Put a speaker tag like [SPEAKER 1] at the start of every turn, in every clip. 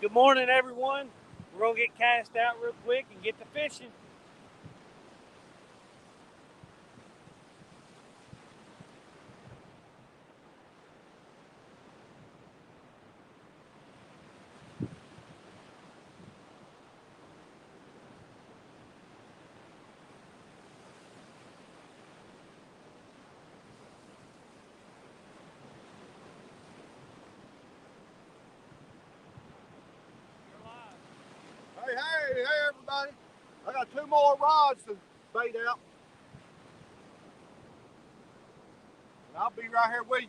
[SPEAKER 1] Good morning, everyone. We're going to get cast out real quick and get to fishing.
[SPEAKER 2] Hey, everybody. I got 2 more rods to bait out. And I'll be right here with you.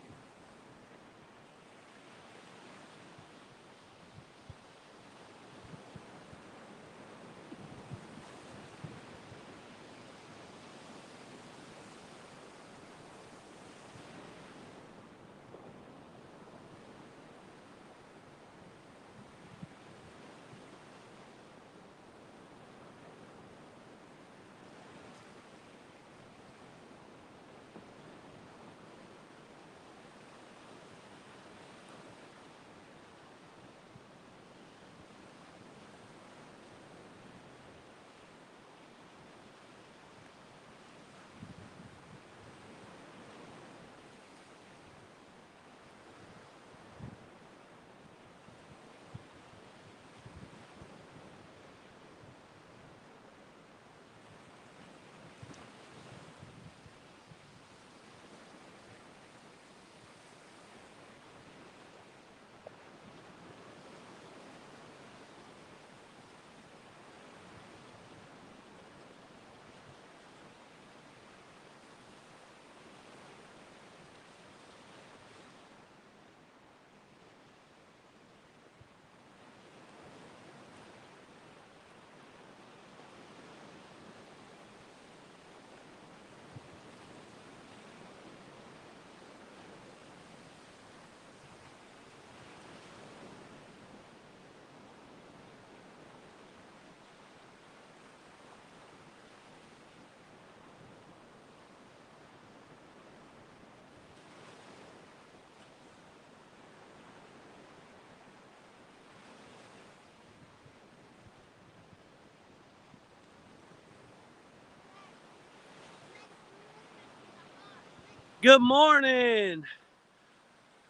[SPEAKER 1] Good morning.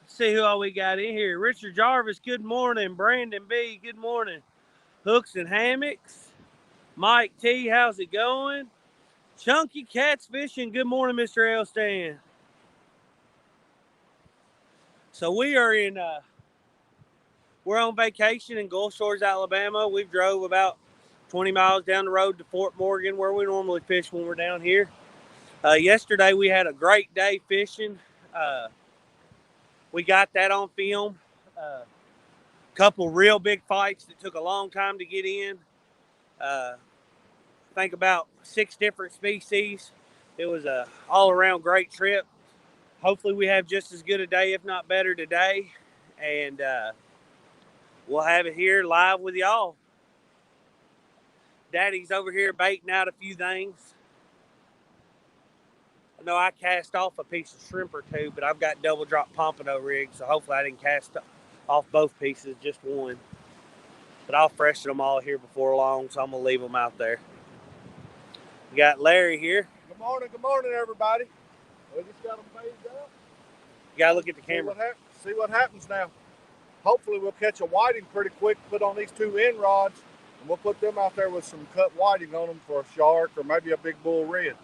[SPEAKER 1] Let's see who all we got in here. Richard Jarvis, good morning. Brandon B, good morning. Hooks and Hammocks. Mike T, how's it going? Chunky Cats Fishing, good morning, Mr. Elstan. So we're on vacation in Gulf Shores, Alabama. We've drove about 20 miles down the road to Fort Morgan, where we normally fish when we're down here. Yesterday we had a great day fishing. We got that on film. Couple real big fights that took a long time to get in. I think about 6 different species. It was a all-around great trip. Hopefully we have just as good a day, if not better, today. And we'll have it here live with y'all. Daddy's over here baiting out a few things. I know I cast off a piece of shrimp or two, but I've got double drop pompano rigs, so hopefully I didn't cast off both pieces, just one. But I'll freshen them all here before long, so I'm going to leave them out there. We got Larry here.
[SPEAKER 2] Good morning, everybody. We just got them baited up.
[SPEAKER 1] You got to look at the camera.
[SPEAKER 2] See what happens now. Hopefully we'll catch a whiting pretty quick, put on these 2 end rods, and we'll put them out there with some cut whiting on them for a shark or maybe a big bull red.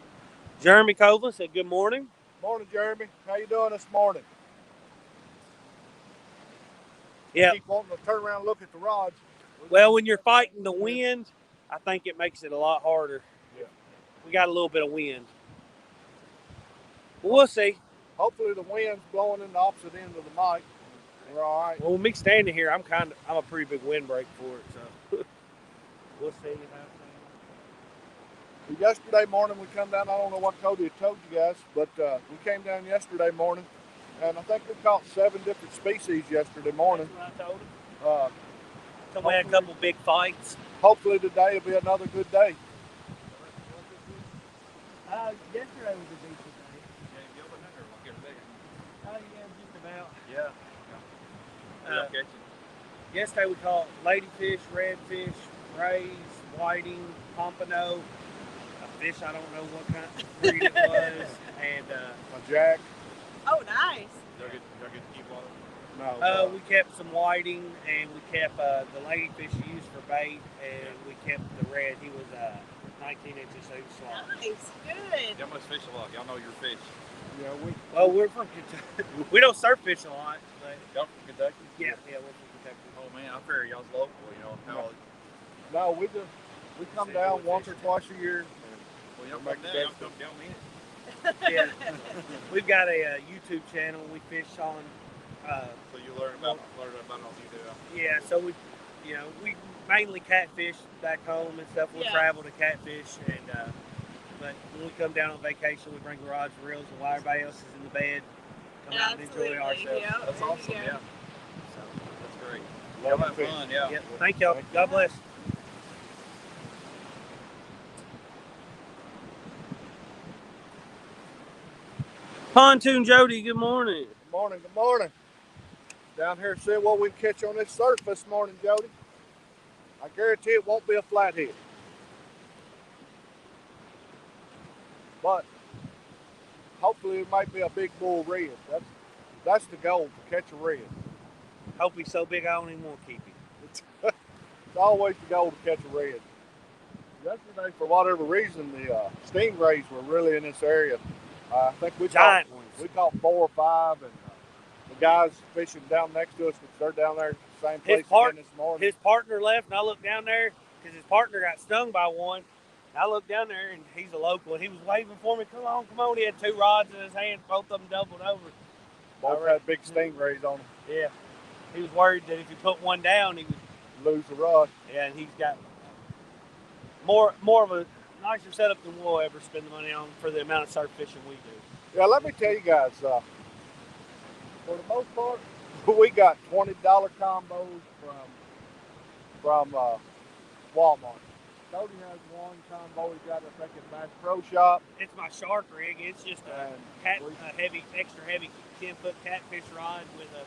[SPEAKER 1] Jeremy Copeland said good morning.
[SPEAKER 2] Morning, Jeremy. How you doing this morning?
[SPEAKER 1] Yeah.
[SPEAKER 2] Keep wanting to turn around and look at the rods.
[SPEAKER 1] Well, when you're fighting the wind, I think it makes it a lot harder.
[SPEAKER 2] Yeah.
[SPEAKER 1] We got a little bit of wind. But we'll see.
[SPEAKER 2] Hopefully the wind's blowing in the opposite end of the mic. We're all right.
[SPEAKER 1] Well, with me standing here, I'm a pretty big windbreak for it, so we'll see.
[SPEAKER 2] Yesterday morning we come down. I don't know what Cody had told you guys, but we came down yesterday morning, and I think we caught 7 different species yesterday morning.
[SPEAKER 1] That's what I told him. So we had a couple big fights.
[SPEAKER 2] Hopefully today will be another good day.
[SPEAKER 1] Yesterday was a decent day. Oh, yeah, just about.
[SPEAKER 3] Yeah.
[SPEAKER 1] Yesterday we caught ladyfish, redfish, rays, whiting, pompano, a fish I don't know what kind of breed it was, and
[SPEAKER 2] A jack.
[SPEAKER 3] Oh, nice.
[SPEAKER 4] Y'all get to keep all of them?
[SPEAKER 2] No.
[SPEAKER 1] we kept some whiting, and we kept the ladyfish used for bait, and we kept the red. He was 19 inches, so he was small.
[SPEAKER 3] Nice. Good.
[SPEAKER 4] Y'all must fish a lot. Y'all know your fish.
[SPEAKER 2] Yeah,
[SPEAKER 1] We're from Kentucky. We don't surf fish a lot, but
[SPEAKER 4] Y'all from Kentucky?
[SPEAKER 1] yeah, we're from Kentucky.
[SPEAKER 4] Oh man, I figure y'all's local. You know how?
[SPEAKER 2] No, we come down once or twice a year.
[SPEAKER 4] Well, y'all come down. Y'all come down with it.
[SPEAKER 1] Yeah, we've got a YouTube channel. We fish on.
[SPEAKER 4] So you learn about all you do.
[SPEAKER 1] Yeah, so we mainly catfish back home and stuff. We'll travel to catfish, and but when we come down on vacation, we bring rods and reels, and while everybody else is in the bed, come out and enjoy ourselves.
[SPEAKER 3] Yep,
[SPEAKER 4] That's awesome. Yeah.
[SPEAKER 1] So,
[SPEAKER 4] That's great.
[SPEAKER 2] Love
[SPEAKER 4] Y'all have
[SPEAKER 2] fish.
[SPEAKER 4] fun. Yeah.
[SPEAKER 1] yep. Thank y'all. God bless. Pontoon Jody, good morning.
[SPEAKER 2] Good morning, good morning. Down here seeing what we can catch on this surf this morning, Jody. I guarantee it won't be a flathead. But hopefully it might be a big bull red. That's the goal, to catch a red.
[SPEAKER 1] Hope he's so big I don't even want to keep him.
[SPEAKER 2] It's always the goal to catch a red. Yesterday, for whatever reason, the stingrays were really in this area. I think we
[SPEAKER 1] Giant
[SPEAKER 2] caught,
[SPEAKER 1] ones.
[SPEAKER 2] we caught 4 or 5, and the guys fishing down next to us, they're down there the same place again this morning.
[SPEAKER 1] His partner left, and I looked down there because his partner got stung by one. And I looked down there, and he's a local, and he was waving for me. Come on, come on. He had 2 rods in his hand, both of them doubled over.
[SPEAKER 2] Both had big stingrays on them.
[SPEAKER 1] Yeah, he was worried that if he put one down, he would
[SPEAKER 2] Lose the rod.
[SPEAKER 1] Yeah, and he's got more of a nicer setup than we'll ever spend the money on for the amount of surf fishing we do.
[SPEAKER 2] Yeah, let me tell you guys, for the most part, we got $20 combos from Walmart. Cody has one combo he got, I think, at Bass Pro Shop.
[SPEAKER 1] It's my shark rig. It's just a extra heavy 10-foot catfish rod with a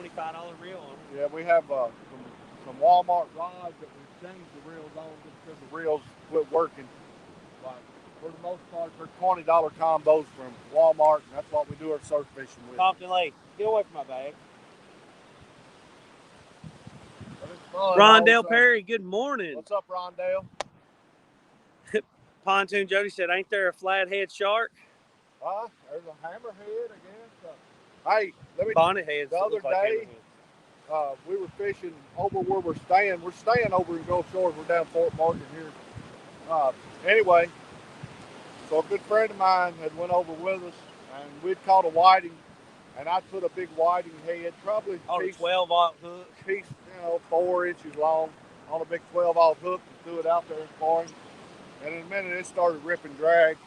[SPEAKER 1] $25 reel on it.
[SPEAKER 2] Yeah, we have some Walmart rods that we've changed the reels on just because the reels quit working. But for the most part, they're $20 combos from Walmart, and that's what we do our surf fishing with.
[SPEAKER 1] Compton Lake, get away from my bag.
[SPEAKER 2] Fun,
[SPEAKER 1] Rondell Perry, good morning.
[SPEAKER 2] What's up, Rondell?
[SPEAKER 1] Pontoon Jody said, ain't there a flathead shark?
[SPEAKER 2] There's a hammerhead, I guess. Hey, let me
[SPEAKER 1] Bonnet heads.
[SPEAKER 2] The other day, we were fishing over where we're staying. We're staying over in Gulf Shores. We're down Fort Morgan here. Anyway, so a good friend of mine had went over with us, and we'd caught a whiting, and I'd put a big whiting head, probably
[SPEAKER 1] on a 12-aught hook.
[SPEAKER 2] Piece, 4 inches long, on a big 12-aught hook, and threw it out there for him. And in a minute, it started ripping drag,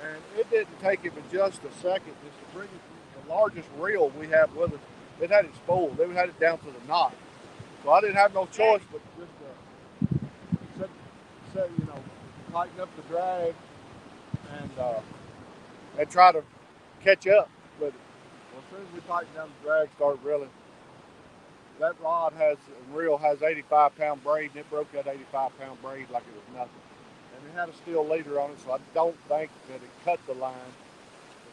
[SPEAKER 2] and it didn't take him but just a second just to bring it to the largest reel we have with us. It had it spooled. They had it down to the knot. So I didn't have no choice but just tighten up the drag and try to catch up with it. Well, as soon as we tightened down the drag, started reeling. That reel has 85-pound braid, and it broke that 85-pound braid like it was nothing. And it had a steel leader on it, so I don't think that it cut the line.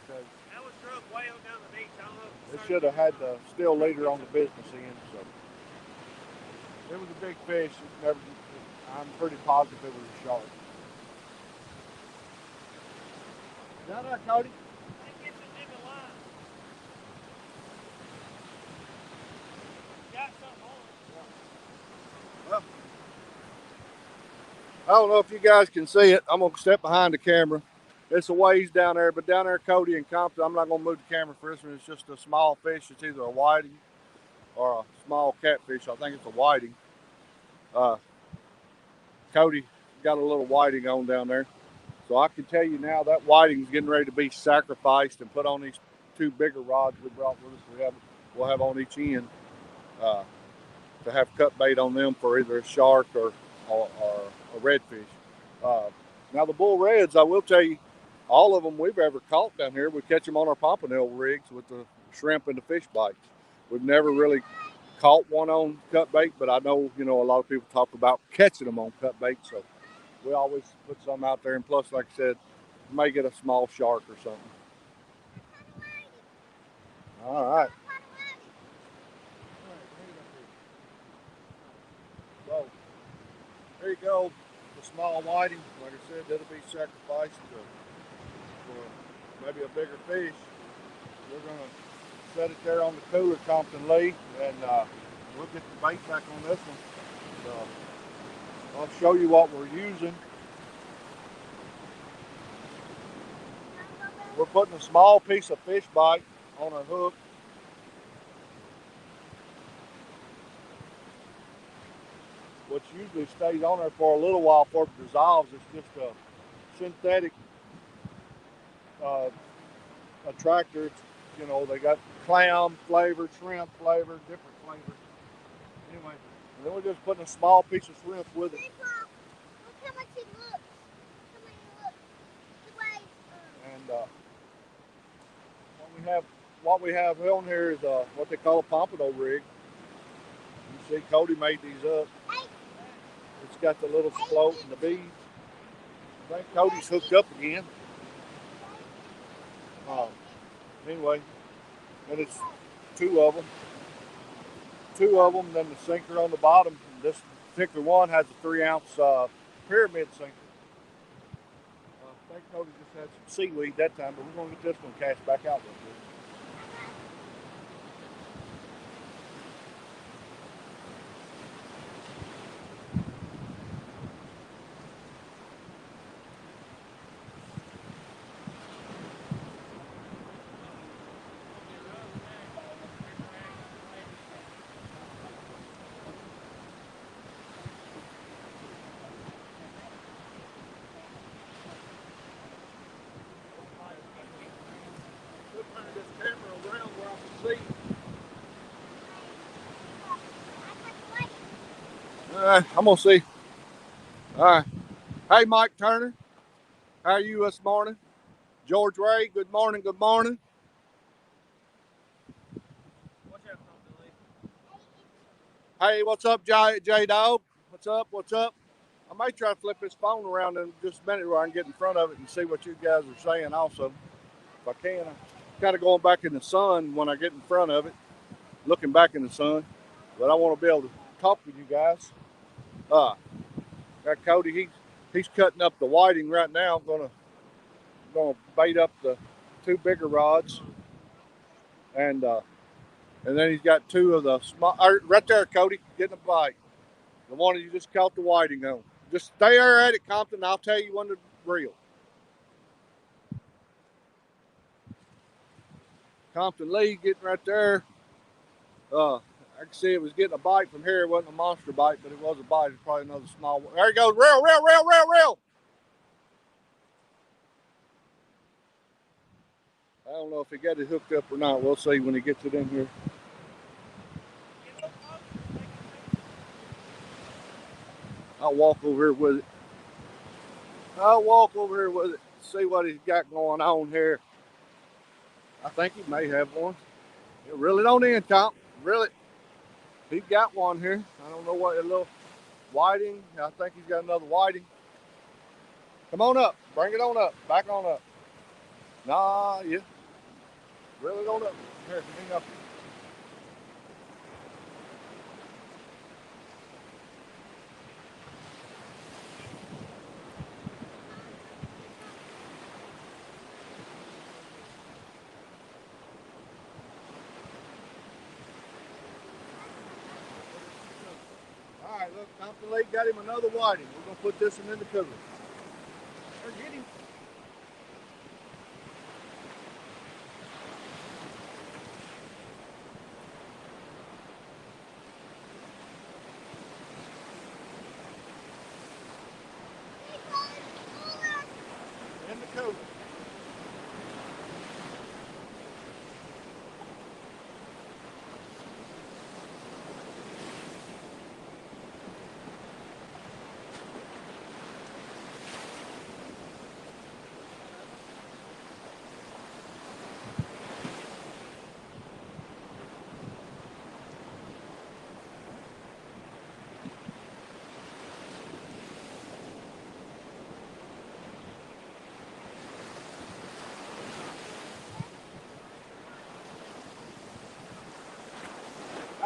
[SPEAKER 2] Because
[SPEAKER 1] that was drug way on down the beach. I don't know.
[SPEAKER 2] It should have had the steel leader on the business end. So it was a big fish. I'm pretty positive it was a shark. Down there, Cody. I don't know if you guys can see it. I'm going to step behind the camera. It's a ways down there, but down there, Cody and Compton, I'm not going to move the camera for this one. It's just a small fish. It's either a whiting or a small catfish. I think it's a whiting. Cody got a little whiting on down there. So I can tell you now that whiting's getting ready to be sacrificed and put on these 2 bigger rods we brought with us. We'll have on each end to have cut bait on them for either a shark or a redfish. Now the bull reds, I will tell you, all of them we've ever caught down here, we catch them on our pompano rigs with the shrimp and the fish bites. We've never really caught one on cut bait, but I know, a lot of people talk about catching them on cut bait, so we always put some out there. And plus, like I said, you may get a small shark or something. All right. So, there you go. The small whiting, like I said, that'll be sacrificed for maybe a bigger fish. We're going to set it there on the cooler, Compton Lee, and we'll get the bait back on this one. So, I'll show you what we're using. We're putting a small piece of fish bite on our hook. Which usually stays on there for a little while before it dissolves. It's just a synthetic attractor. It's, they got clam flavor, shrimp flavor, different flavors. Anyway, and then we're just putting a small piece of shrimp with it.
[SPEAKER 5] Look how much it looks.
[SPEAKER 2] And what we have on here is what they call a pompano rig. You see, Cody made these up. It's got the little float and the beads. I think Cody's hooked up again. Anyway, and it's two of them, and then the sinker on the bottom. This particular one has a 3-ounce pyramid sinker. I think Cody just had some seaweed that time, but we're going to get this one cast back out real quick. I'm gonna see. All right. Hey, Mike Turner. How are you this morning? George Ray. Good morning. Good morning. Hey, what's up, J-Dog? What's up? What's up? I may try to flip this phone around in just a minute where I can get in front of it and see what you guys are saying. Also, if I can, I'm kind of going back in the sun when I get in front of it, looking back in the sun. But I want to be able to talk with you guys. Got Cody. He's cutting up the whiting right now. I'm gonna bait up the 2 bigger rods, and then he's got 2 of the small. Right there, Cody, getting a bite. The one that you just caught the whiting on. Just stay there at it, Compton. I'll tell you when to reel. Compton Lee getting right there. I can see it was getting a bite from here. It wasn't a monster bite, but it was a bite. It's probably another small one. There he goes. Reel. I don't know if he got it hooked up or not. We'll see when he gets it in here. I'll walk over here with it. See what he's got going on here. I think he may have one. It really don't end, Comp. Really. He's got one here. I don't know what, a little whiting. I think he's got another whiting. Come on up. Bring it on up. Back on up. Nah, yeah. Really don't up. Here, hang up. All right, look, Compton Lake got him another whiting. We're going to put this one in the cooler. Get him. In the cooler.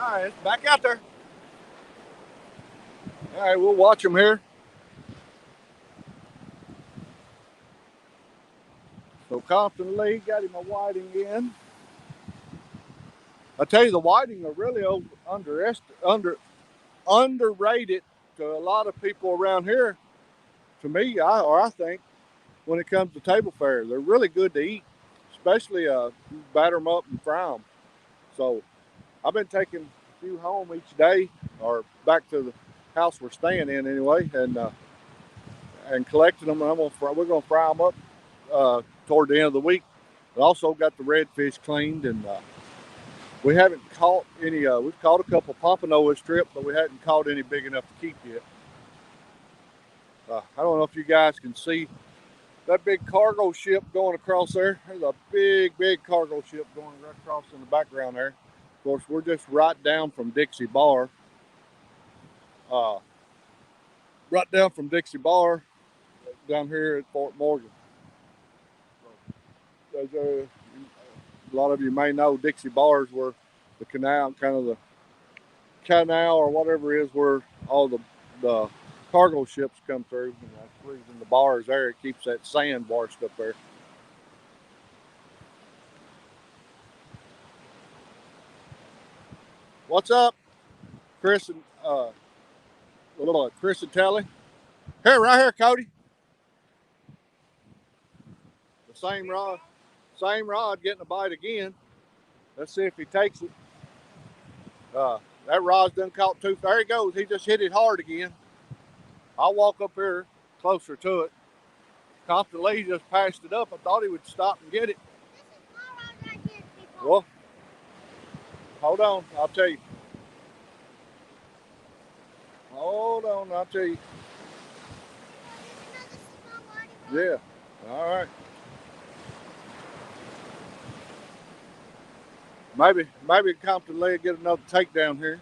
[SPEAKER 2] All right, it's back out there. All right, we'll watch them here. So Compton Lee got him a whiting in. I tell you, the whiting are really underrated to a lot of people around here. To me, I think, when it comes to table fare, they're really good to eat, especially batter them up and fry them. So I've been taking a few home each day, or back to the house we're staying in anyway, and collecting them. And we're gonna fry them up toward the end of the week. We also got the redfish cleaned, and we haven't caught any. We've caught a couple pompano this trip, but we hadn't caught any big enough to keep yet. I don't know if you guys can see that big cargo ship going across there. There's a big cargo ship going right across in the background there. Of course, we're just right down from Dixie Bar. Right down from Dixie Bar, down here at Fort Morgan. A lot of you may know Dixie Bars were the canal, kind of the canal or whatever it is, where all the cargo ships come through. And that's the reason the bar is there. It keeps that sand washed up there. What's up, Chris and Chris and Telly? Here, right here, Cody. The same rod getting a bite again. Let's see if he takes it. That rod's done caught too. There he goes. He just hit it hard again. I'll walk up here closer to it. Compton Lee just passed it up. I thought he would stop and get it.
[SPEAKER 5] This is my rod right here, people.
[SPEAKER 2] Well, hold on. I'll tell you. Hold on. I'll tell you. Yeah. All right. Maybe Compton Lee get another takedown here.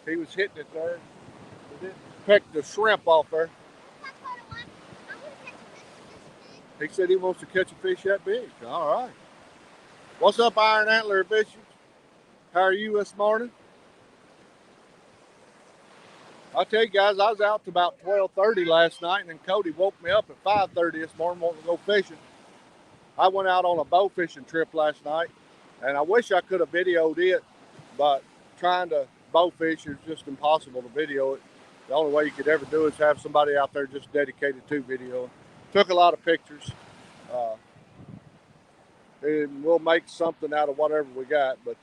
[SPEAKER 2] He was hitting it there. He didn't peck the shrimp off there. He said he wants to catch a fish that big. All right. What's up, Iron Antler Bishops? How are you this morning? I'll tell you guys, I was out to about 12:30 last night, and then Cody woke me up at 5:30 this morning wanting to go fishing. I went out on a bow fishing trip last night, and I wish I could have videoed it, but trying to bow fish is just impossible to video it. The only way you could ever do it is have somebody out there just dedicated to video. Took a lot of pictures, and we'll make something out of whatever we got, but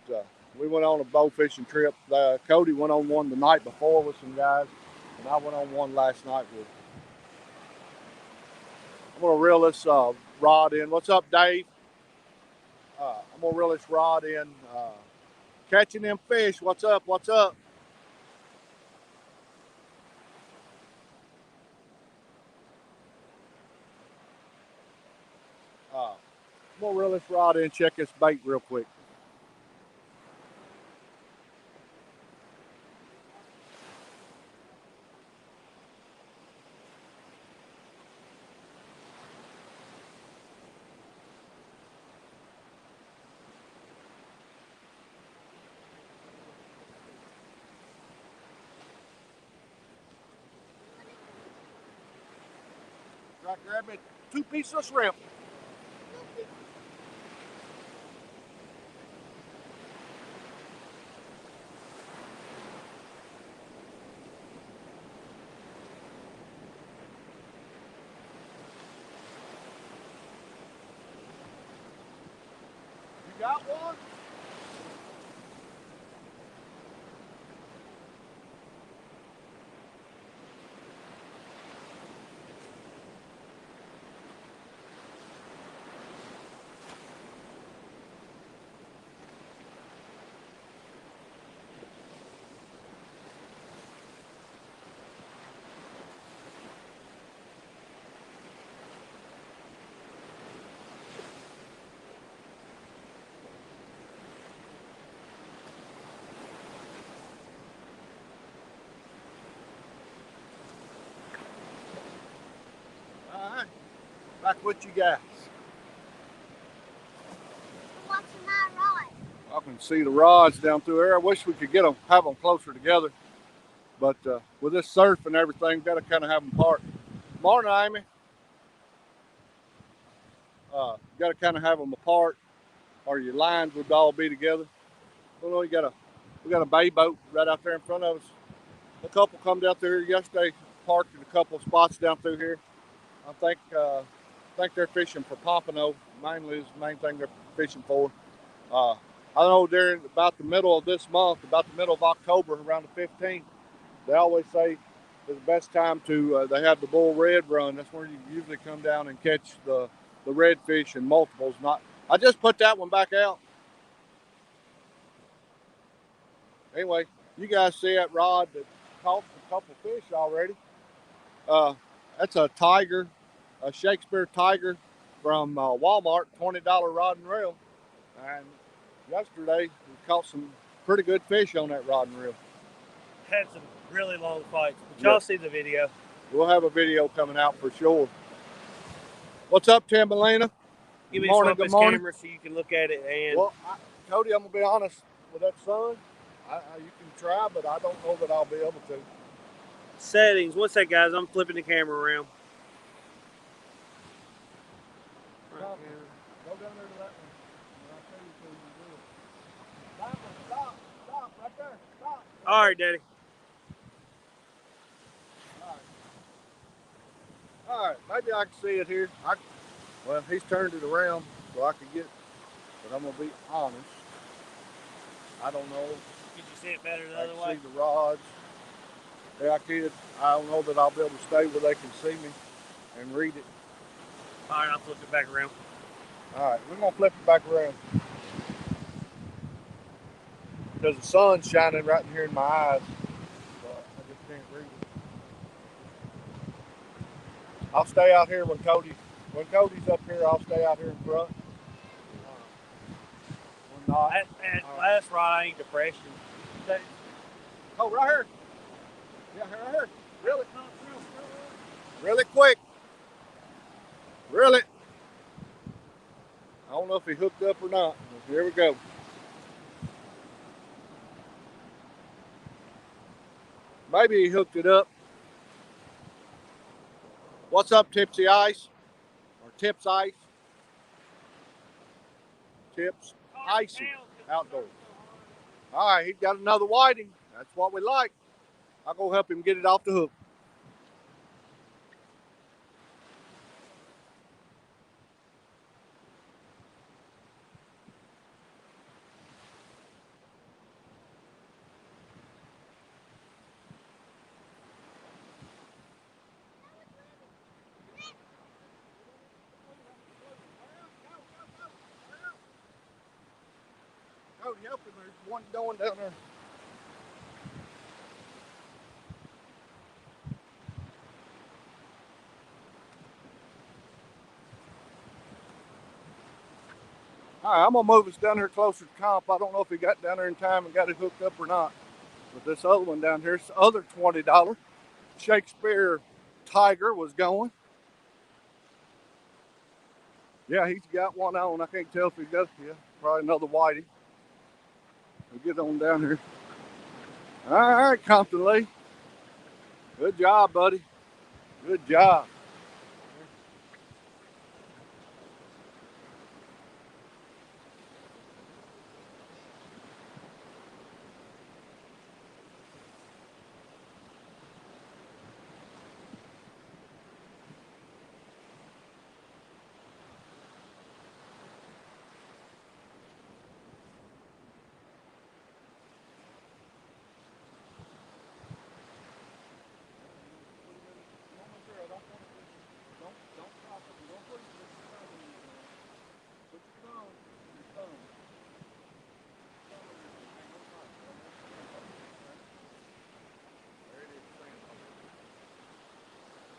[SPEAKER 2] we went on a bow fishing trip. Cody went on one the night before with some guys, and I went on one last night with. I'm gonna reel this rod in. What's up, Dave? I'm gonna reel this rod in. Catching them fish. What's up? What's up? I'm gonna reel this rod in. Check this bait real quick. Right, grab me 2 pieces of shrimp. You got one? Back with you guys.
[SPEAKER 5] Watching my rod.
[SPEAKER 2] I can see the rods down through there. I wish we could get them, have them closer together. But with this surf and everything, got to kind of have them apart. Morning, Amy. Got to kind of have them apart, or your lines would all be together. Well, we got a bay boat right out there in front of us. A couple come down through here yesterday, parked in a couple of spots down through here. I think they're fishing for pompano. Mainly is the main thing they're fishing for. I know they're about the middle of this month, about the middle of October, around the 15th. They always say is the best time to. They have the bull red run. That's where you usually come down and catch the redfish and multiples. I just put that one back out. Anyway, you guys see that rod that caught a couple fish already. That's a tiger, a Shakespeare tiger from Walmart, $20 rod and reel. And yesterday we caught some pretty good fish on that rod and reel.
[SPEAKER 1] Had some really long fights, but y'all see the video.
[SPEAKER 2] We'll have a video coming out for sure. What's up, Timbalina?
[SPEAKER 1] Give me a this camera so you can look at it. And
[SPEAKER 2] well, Cody, I'm gonna be honest with that sun. You can try, but I don't know that I'll be able to.
[SPEAKER 1] Settings. What's that, guys? I'm flipping the camera around.
[SPEAKER 2] Go down there to that one. Stop, right there. Stop.
[SPEAKER 1] All right, Daddy.
[SPEAKER 2] All right, maybe I can see it here. Well, he's turned it around so I can get, but I'm gonna be honest. I don't know.
[SPEAKER 1] Could you see it better the
[SPEAKER 2] I
[SPEAKER 1] other
[SPEAKER 2] can
[SPEAKER 1] way?
[SPEAKER 2] see the rods. Yeah, I could. I don't know that I'll be able to stay where they can see me and read it.
[SPEAKER 1] All right, I'll flip it back around.
[SPEAKER 2] All right, we're gonna flip it back around because the sun's shining right in here in my eyes, so I just can't read it. I'll stay out here when Cody's up here. I'll stay out here in front. When not,
[SPEAKER 1] last rod I ain't depression.
[SPEAKER 2] Oh, right here. Yeah, right here. Really? Really quick. Really? I don't know if he hooked up or not. Here we go. Maybe he hooked it up. What's up, Tipsy Ice? Or Tips Ice? Tips Icy Outdoors. All right, he's got another whiting. That's what we like. I'll go help him get it off the hook. Cody, help him. There's one going down there. All right, I'm gonna move us down here closer to comp. I don't know if he got down there in time and got it hooked up or not. But this other one down here, this other $20 Shakespeare tiger was going. Yeah, he's got one on. I can't tell if he does. Yeah, probably another whitey. We'll get on down here. All right, Compton Lee. Good job, buddy. Good job.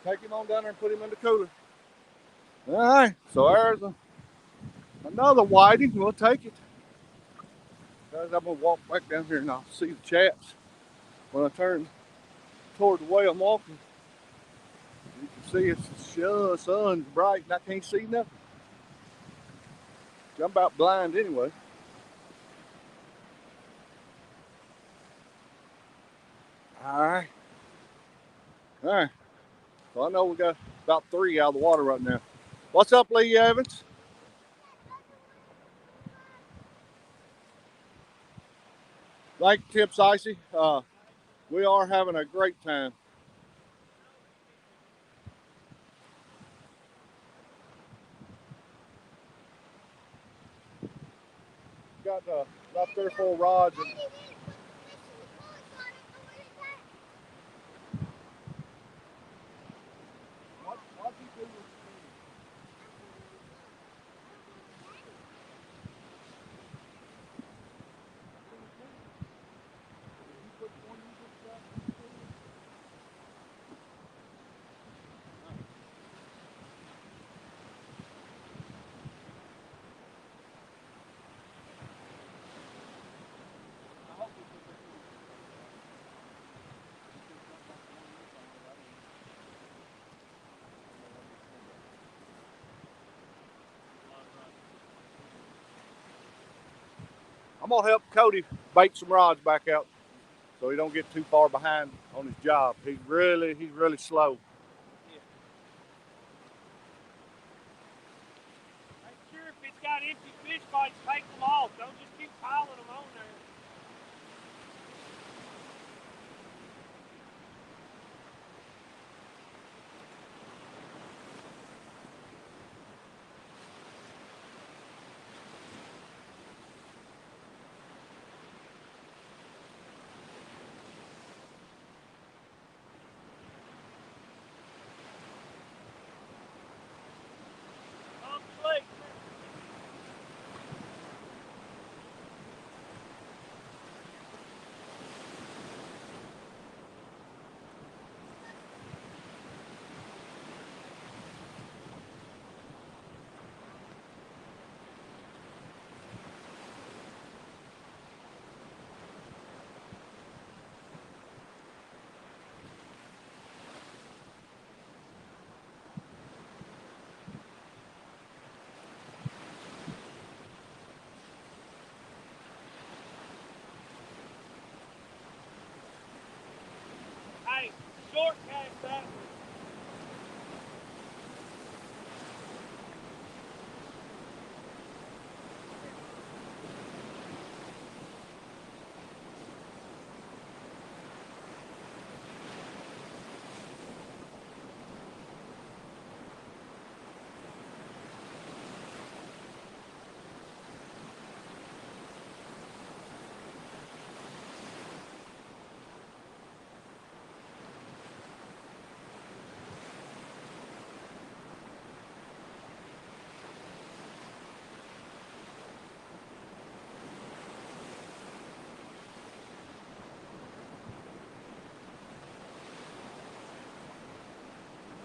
[SPEAKER 2] Take him on down there and put him in the cooler. All right, so there's another whiting. We'll take it. Guys, I'm going to walk back down here and I'll see the chats. When I turn toward the way I'm walking, you can see the sun's bright and I can't see nothing. I'm about blind anyway. All right. All right. So I know we got about 3 out of the water right now. What's up, Lee Evans? Thank you, Tips Icy. We are having a great time. Got about 3 or 4 rods. And what'd you do with the I'm gonna help Cody bait some rods back out so he don't get too far behind on his job. He's really slow.
[SPEAKER 1] Make sure if it's got empty fish bites, take them off. Don't just keep piling them on there. Hey, short cast that one.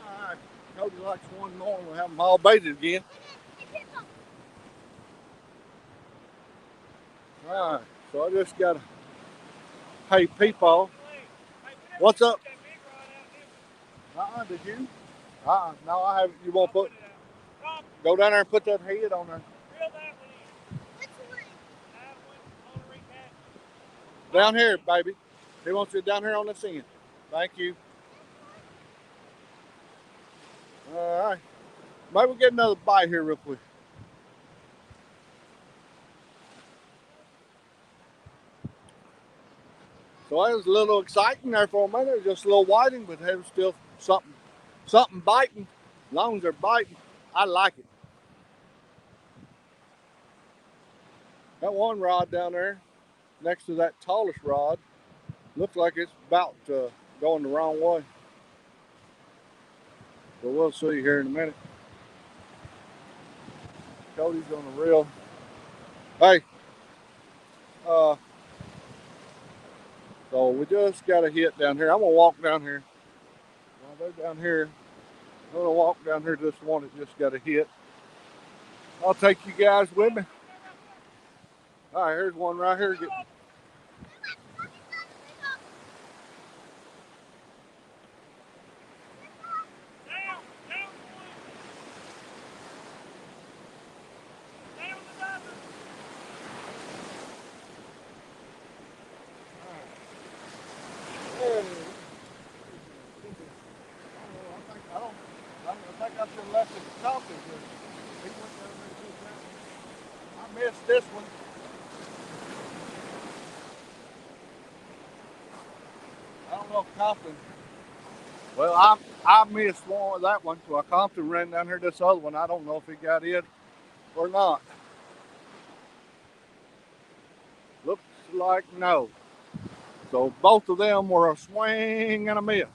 [SPEAKER 2] All right. Cody likes one more. We'll have them all baited again. All right. So I just gotta. Hey, people. What's up? Did you? No, I haven't. You won't put. Go down there and put that head on there. Down here, baby. He wants it down here on this end. Thank you. All right. Maybe we'll get another bite here real quick. So that was a little exciting there for a minute. It was just a little whiting, but there was still something biting. As long as they're biting, I like it. That one rod down there next to that tallest rod looks like it's about going the wrong way. So we'll see here in a minute. Cody's on the reel. Hey, so we just got a hit down here. I'm gonna walk down here. While they're down here, I'm gonna walk down here to this one that just got a hit. I'll take you guys with me. All right, here's one right here. this one. I don't know if Compton. Well, I missed one of that one, so Compton ran down here this other one. I don't know if he got it or not. Looks like no. So both of them were a swing and a miss.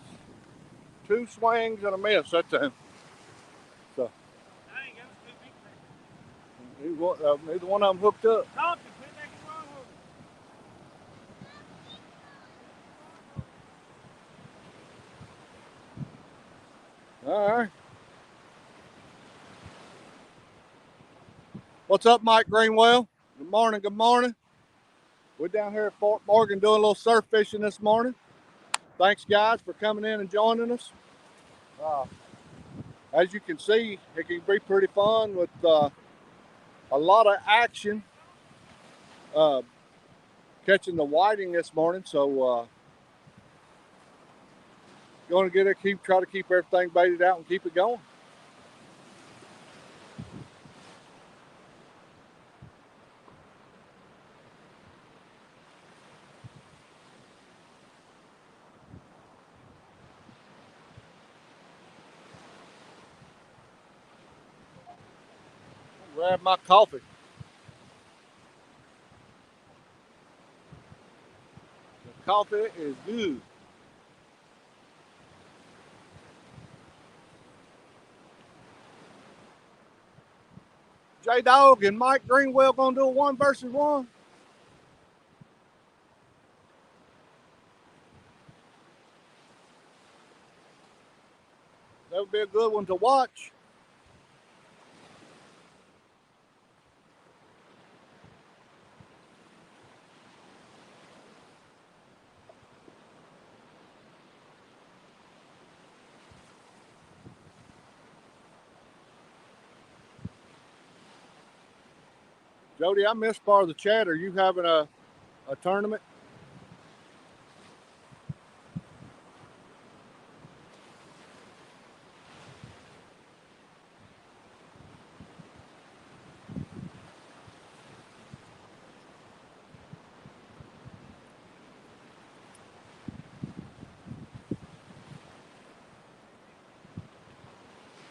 [SPEAKER 2] 2 swings and a miss that time. So neither one of them hooked up. All right. What's up, Mike Greenwell? Good morning, good morning. We're down here at Fort Morgan doing a little surf fishing this morning. Thanks, guys, for coming in and joining us. As you can see, it can be pretty fun with a lot of action catching the whiting this morning. So going to get it, try to keep everything baited out and keep it going. Grab my coffee. The coffee is good. J-Dog and Mike Greenwell gonna do a 1 versus 1. That would be a good one to watch. Jody, I missed part of the chat. Are you having a tournament?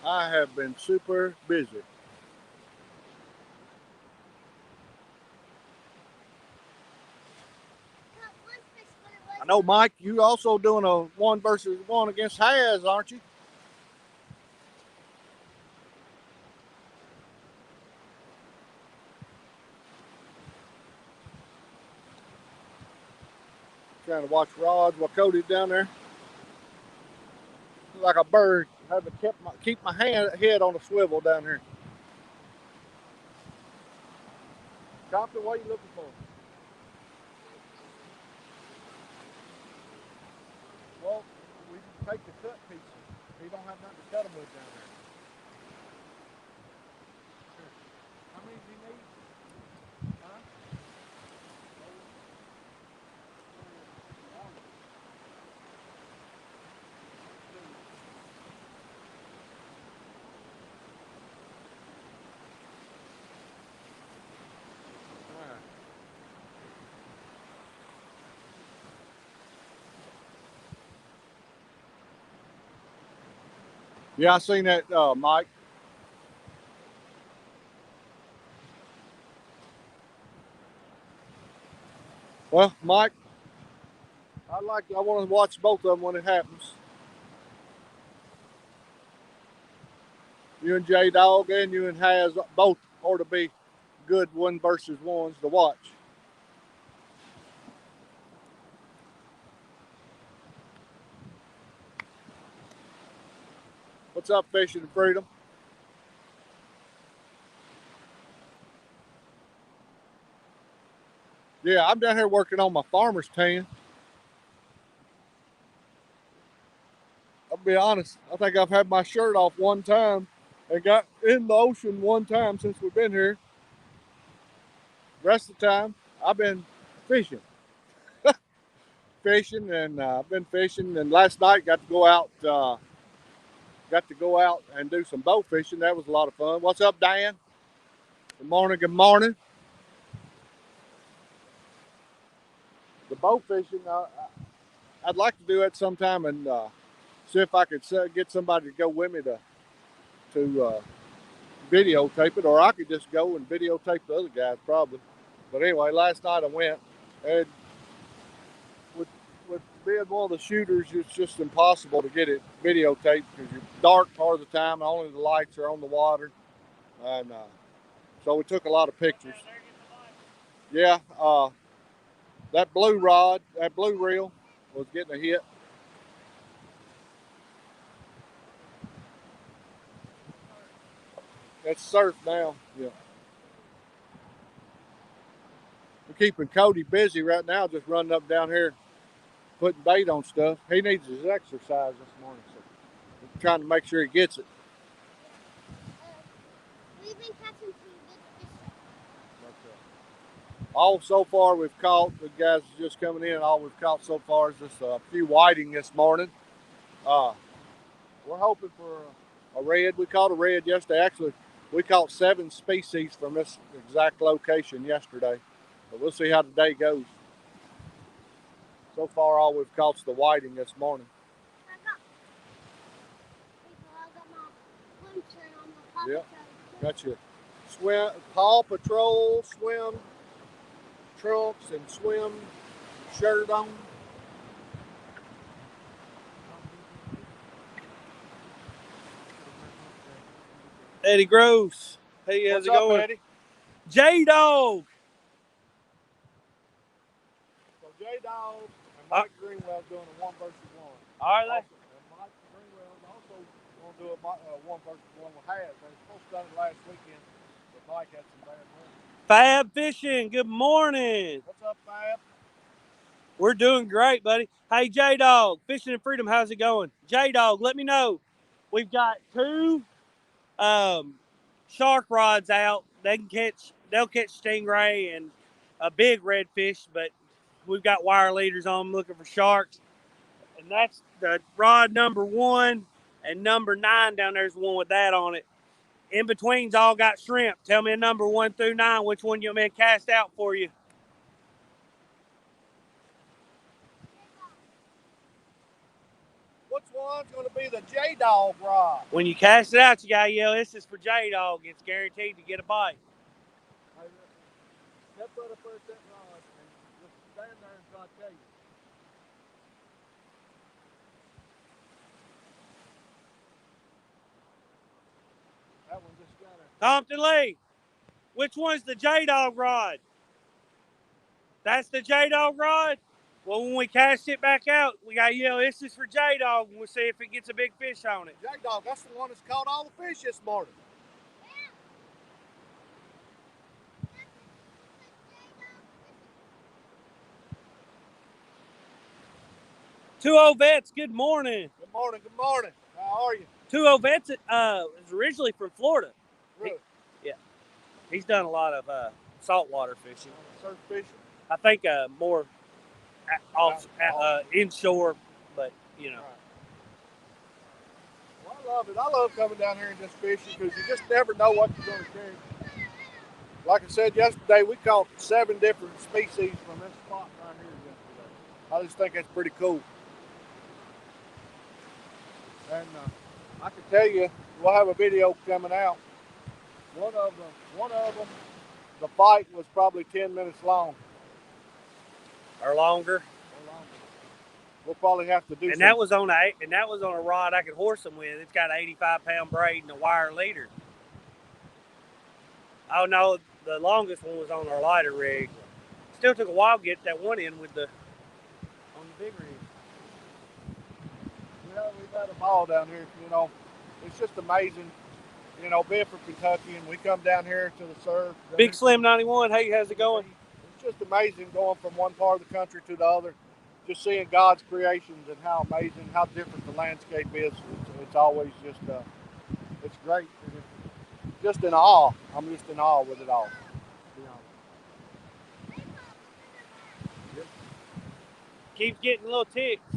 [SPEAKER 2] I have been super busy. I know, Mike, you also doing a 1 versus 1 against Haz, aren't you? Trying to watch rods while Cody's down there. Like a bird. I had to keep my head on a swivel down here. Compton, what are you looking for? Well, we can take the cut pieces. You don't have nothing to cut them with down there. Sure. How many do you need? Huh? Yeah, I seen that, Mike. Well, Mike, I want to watch both of them when it happens. You and J-Dog and you and Haz both ought to be good 1 versus 1s to watch. What's up, Fishing Freedom? Yeah, I'm down here working on my farmer's tan. I'll be honest, I think I've had my shirt off 1 time and got in the ocean 1 time since we've been here. The rest of the time, I've been fishing. I've been fishing, and last night got to go out and do some bow fishing. That was a lot of fun. What's up, Dan? Good morning, good morning. bow fishing, I'd like to do that sometime and see if I could get somebody to go with me to videotape it, or I could just go and videotape the other guys probably. But anyway, last night I went, and with being one of the shooters, it's just impossible to get it videotaped because you're dark part of the time, and only the lights are on the water, and so we took a lot of pictures. Yeah, that blue rod, that blue reel was getting a hit. That's surf now. Yeah. We're keeping Cody busy right now, just running up down here, putting bait on stuff. He needs his exercise this morning, so we're trying to make sure he gets it.
[SPEAKER 5] We've been catching some good fish.
[SPEAKER 2] All so far we've caught, the guys just coming in, all we've caught so far is just a few whiting this morning. We're hoping for a red. We caught a red yesterday. Actually, we caught 7 species from this exact location yesterday. But we'll see how the day goes. So far, all we've caught is the whiting this morning.
[SPEAKER 5] I got my swim shirt on, my
[SPEAKER 2] Yep, got your Paw Patrol swim trunks and swim shirt on.
[SPEAKER 1] Eddie Gross. Hey, how's
[SPEAKER 2] What's
[SPEAKER 1] it
[SPEAKER 2] up,
[SPEAKER 1] going?
[SPEAKER 2] Eddie?
[SPEAKER 1] J-Dog.
[SPEAKER 2] So J-Dog and Mike Greenwell's doing a 1 versus 1.
[SPEAKER 1] Are they?
[SPEAKER 2] Also, and Mike Greenwell's also going to do a 1 versus 1 with Has. They were supposed to done it last weekend, but Mike had some bad weather.
[SPEAKER 1] Fab Fishing. Good morning.
[SPEAKER 2] What's up, Fab?
[SPEAKER 1] We're doing great, buddy. Hey, J-Dog. Fishing and Freedom, how's it going? J-Dog, let me know. We've got 2 shark rods out. They'll catch stingray and a big redfish, but we've got wire leaders on them looking for sharks. And that's the rod number 1, and number 9 down there's the one with that on it. In between's all got shrimp. Tell me a number 1 through 9, which one you want me to cast out for you.
[SPEAKER 2] Which one's going to be the J-Dog rod?
[SPEAKER 1] When you cast it out, you gotta yell, "This is for J-Dog." It's guaranteed to get a bite.
[SPEAKER 2] Step right up there at that rod and just stand there until I tell you. That one just got a...
[SPEAKER 1] Compton Lee, which one's the J-Dog rod? That's the J-Dog rod? Well, when we cast it back out, we gotta yell, "This is for J-Dog," and we'll see if it gets a big fish on it.
[SPEAKER 2] J-Dog, that's the one that's caught all the fish this morning.
[SPEAKER 1] Two old vets, good morning.
[SPEAKER 2] Good morning, good morning. How are you?
[SPEAKER 1] Two old vets is originally from Florida.
[SPEAKER 2] Really?
[SPEAKER 1] He's done a lot of saltwater fishing.
[SPEAKER 2] Surf fishing?
[SPEAKER 1] I think more inshore, but you know.
[SPEAKER 2] Right. Well, I love it. I love coming down here and just fishing because you just never know what you're going to catch. Like I said yesterday, we caught 7 different species from this spot right here yesterday. I just think that's pretty cool. And I can tell you, we'll have a video coming out. One of them, the fight was probably 10 minutes long.
[SPEAKER 1] Or longer.
[SPEAKER 2] We'll probably have to do.
[SPEAKER 1] And that was on a rod I could horse them with. It's got an 85-pound braid and a wire leader. Oh no, the longest one was on our lighter rig. Still took a while to get that one in on the big rig.
[SPEAKER 2] Yeah, we've had a ball down here. You know, it's just amazing. You know, being from Kentucky, and we come down here to the surf.
[SPEAKER 1] Big Slim 91. Hey, how's it going?
[SPEAKER 2] It's just amazing going from one part of the country to the other. Just seeing God's creations and how amazing, how different the landscape is. It's always just, it's great. It's just in awe. I'm just in awe with it all.
[SPEAKER 1] Yep. Keeps getting little ticks.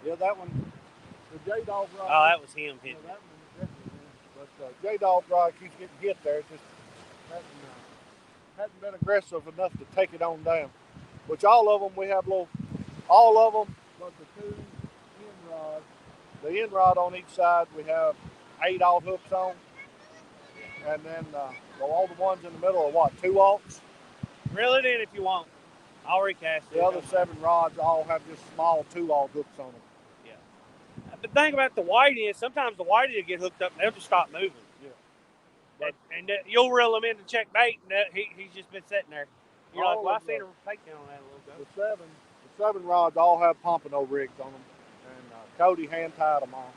[SPEAKER 2] Yeah, that one, the J-Dog rod.
[SPEAKER 1] Oh, that was him hitting.
[SPEAKER 2] Yeah, that one definitely. But J-Dog rod keeps getting hit there. It just hadn't been aggressive enough to take it on down. which all of them we have all of them, but the 2 end rods, the end rod on each side we have 8 aught hooks on, and then all the ones in the middle are what, 2 aughts?
[SPEAKER 1] Reel it in if you want. I'll recast it.
[SPEAKER 2] The other 7 rods all have just small 2 aught hooks on them.
[SPEAKER 1] Yeah. The thing about the whiting is sometimes the whiting will get hooked up and they'll just stop moving.
[SPEAKER 2] Yeah.
[SPEAKER 1] And you'll reel him in to check bait, and he's just been sitting there. You're like, well, I seen a takedown on that a little bit.
[SPEAKER 2] The 7 rods all have pompano rigs on them, and Cody hand tied them all.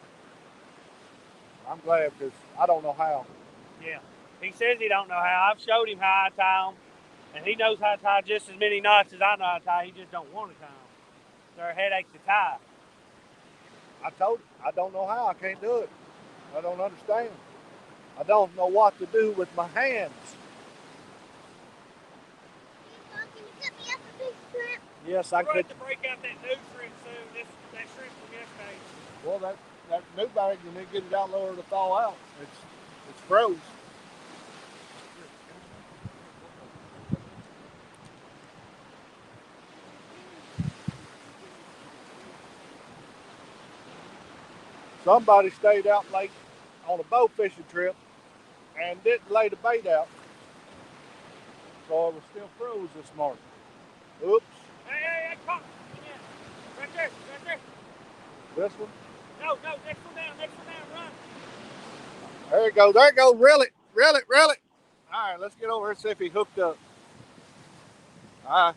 [SPEAKER 2] I'm glad because I don't know how.
[SPEAKER 1] Yeah, he says he don't know how. I've showed him how I tie them, and he knows how to tie just as many knots as I know how to tie. He just don't want to tie them. They're a headache to tie.
[SPEAKER 2] I told him, I don't know how. I can't do it. I don't understand. I don't know what to do with my hands.
[SPEAKER 5] Can you cut me up a big shrimp?
[SPEAKER 2] Yes,
[SPEAKER 1] We're
[SPEAKER 2] I
[SPEAKER 1] going
[SPEAKER 2] could.
[SPEAKER 1] to break out that new shrimp soon. That shrimp from yesterday.
[SPEAKER 2] Well, that new bag, you need to get it out lower to thaw out. It's froze. Somebody stayed out late on a bow fishing trip and didn't lay the bait out, so it was still froze this morning. Oops.
[SPEAKER 1] Hey, come. Right there.
[SPEAKER 2] This one?
[SPEAKER 1] No, next one down, run.
[SPEAKER 2] There you go. Reel it. All right, let's get over here and see if he hooked up.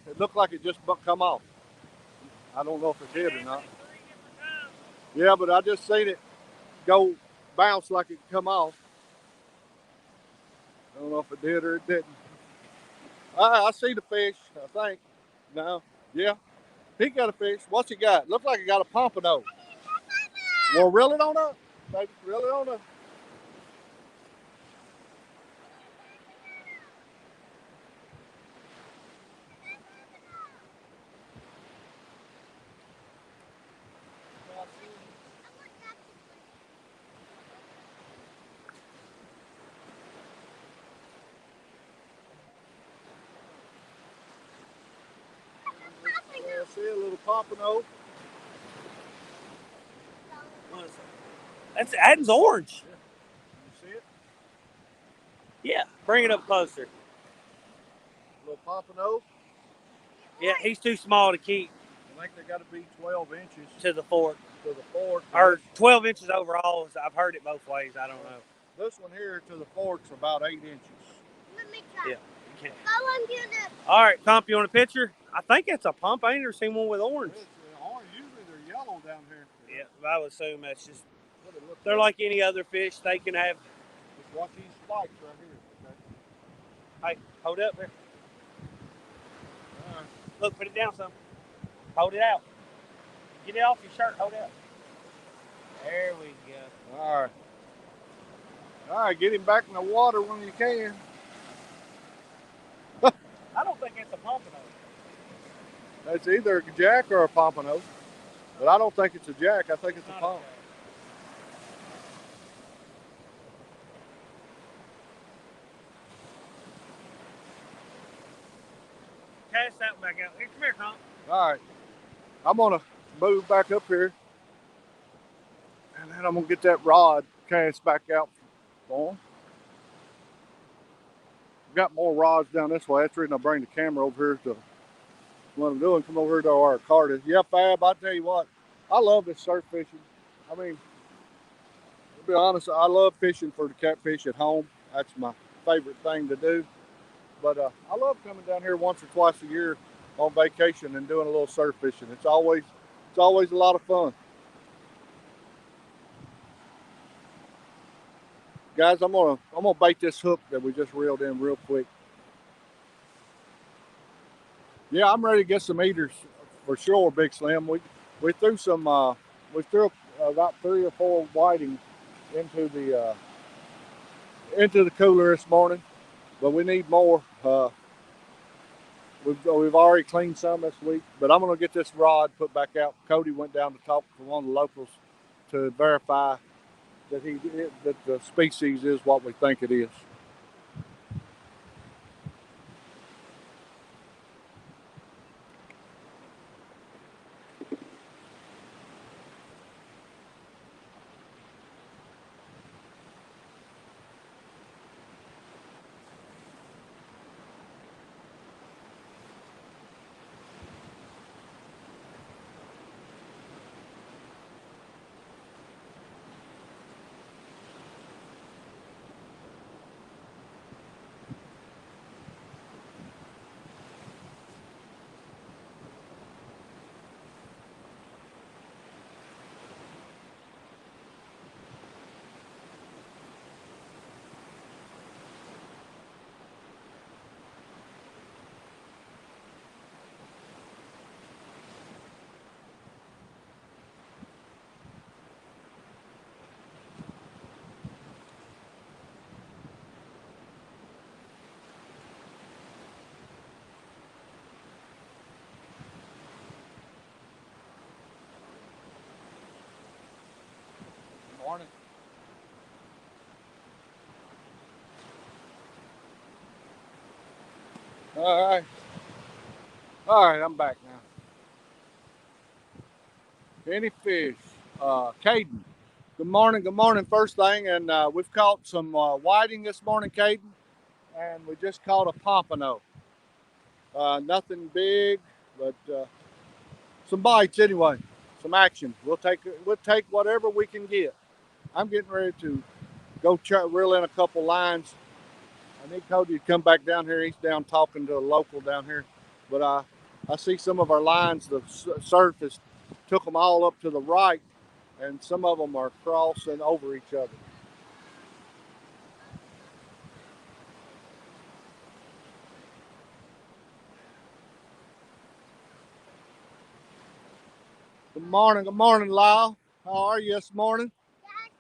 [SPEAKER 2] It looked like it just come off. I don't know if it did or not. Yeah, but I just seen it go bounce like it come off. I don't know if it did or it didn't. I see the fish, I think. No. Yeah. He got a fish. What's he got? Looks like he got a pompano. Well, reel it on up. Baby, reel it on up. See a little pompano.
[SPEAKER 1] That's Adam's orange.
[SPEAKER 2] You see it?
[SPEAKER 1] Yeah, bring it up closer.
[SPEAKER 2] Little pompano.
[SPEAKER 1] Yeah, he's too small to keep.
[SPEAKER 2] I think they got to be 12 inches
[SPEAKER 1] to the fork.
[SPEAKER 2] Or
[SPEAKER 1] 12 inches overall. I've heard it both ways. I don't know.
[SPEAKER 2] This one here to the fork's about 8 inches.
[SPEAKER 5] Let me try.
[SPEAKER 1] Yeah, you can.
[SPEAKER 5] Go under the.
[SPEAKER 1] All right, Pump, you want a picture? I think it's a pump. I ain't never seen one with orange.
[SPEAKER 2] Orange. Usually they're yellow down here.
[SPEAKER 1] Yeah, I would assume that's just. They're like any other fish. They can have.
[SPEAKER 2] Just watch these spikes right here. Okay.
[SPEAKER 1] Hey, hold up there.
[SPEAKER 2] All right.
[SPEAKER 1] Look, put it down some. Hold it out. Get it off your shirt. Hold it out. There we go.
[SPEAKER 2] All right, get him back in the water when you can.
[SPEAKER 1] I don't think it's a pompano.
[SPEAKER 2] That's either a jack or a pompano, but I don't think it's a jack. I think it's a pomp.
[SPEAKER 1] Cast that one back out. Here, come here, Tom.
[SPEAKER 2] All right, I'm gonna move back up here, and then I'm gonna get that rod cast back out for him. We've got more rods down this way. That's the reason I bring the camera over here to what I'm doing. Come over here to our cart is. Yeah, Fab, I tell you what, I love this surf fishing. I mean, to be honest, I love fishing for the catfish at home. That's my favorite thing to do. But I love coming down here once or twice a year on vacation and doing a little surf fishing. It's always a lot of fun. Guys, I'm gonna bait this hook that we just reeled in real quick. Yeah, I'm ready to get some eaters for sure, Big Slim. We threw some about 3 or 4 whiting into the cooler this morning, but we need more. We've already cleaned some this week, but I'm gonna get this rod put back out. Cody went down to talk to one of the locals to verify that the species is what we think it is. Morning. All right. All right, I'm back now. Any fish? Caden. Good morning. Good morning. First thing, and we've caught some whiting this morning, Caden, and we just caught a pompano. Nothing big, but some bites anyway. Some action. We'll take whatever we can get. I'm getting ready to go reel in a couple lines. I need Cody to come back down here. He's down talking to a local down here, but I see some of our lines. The surface took them all up to the right, and some of them are crossing over each other. Good morning, Lyle. How are you this morning?
[SPEAKER 5] Dad,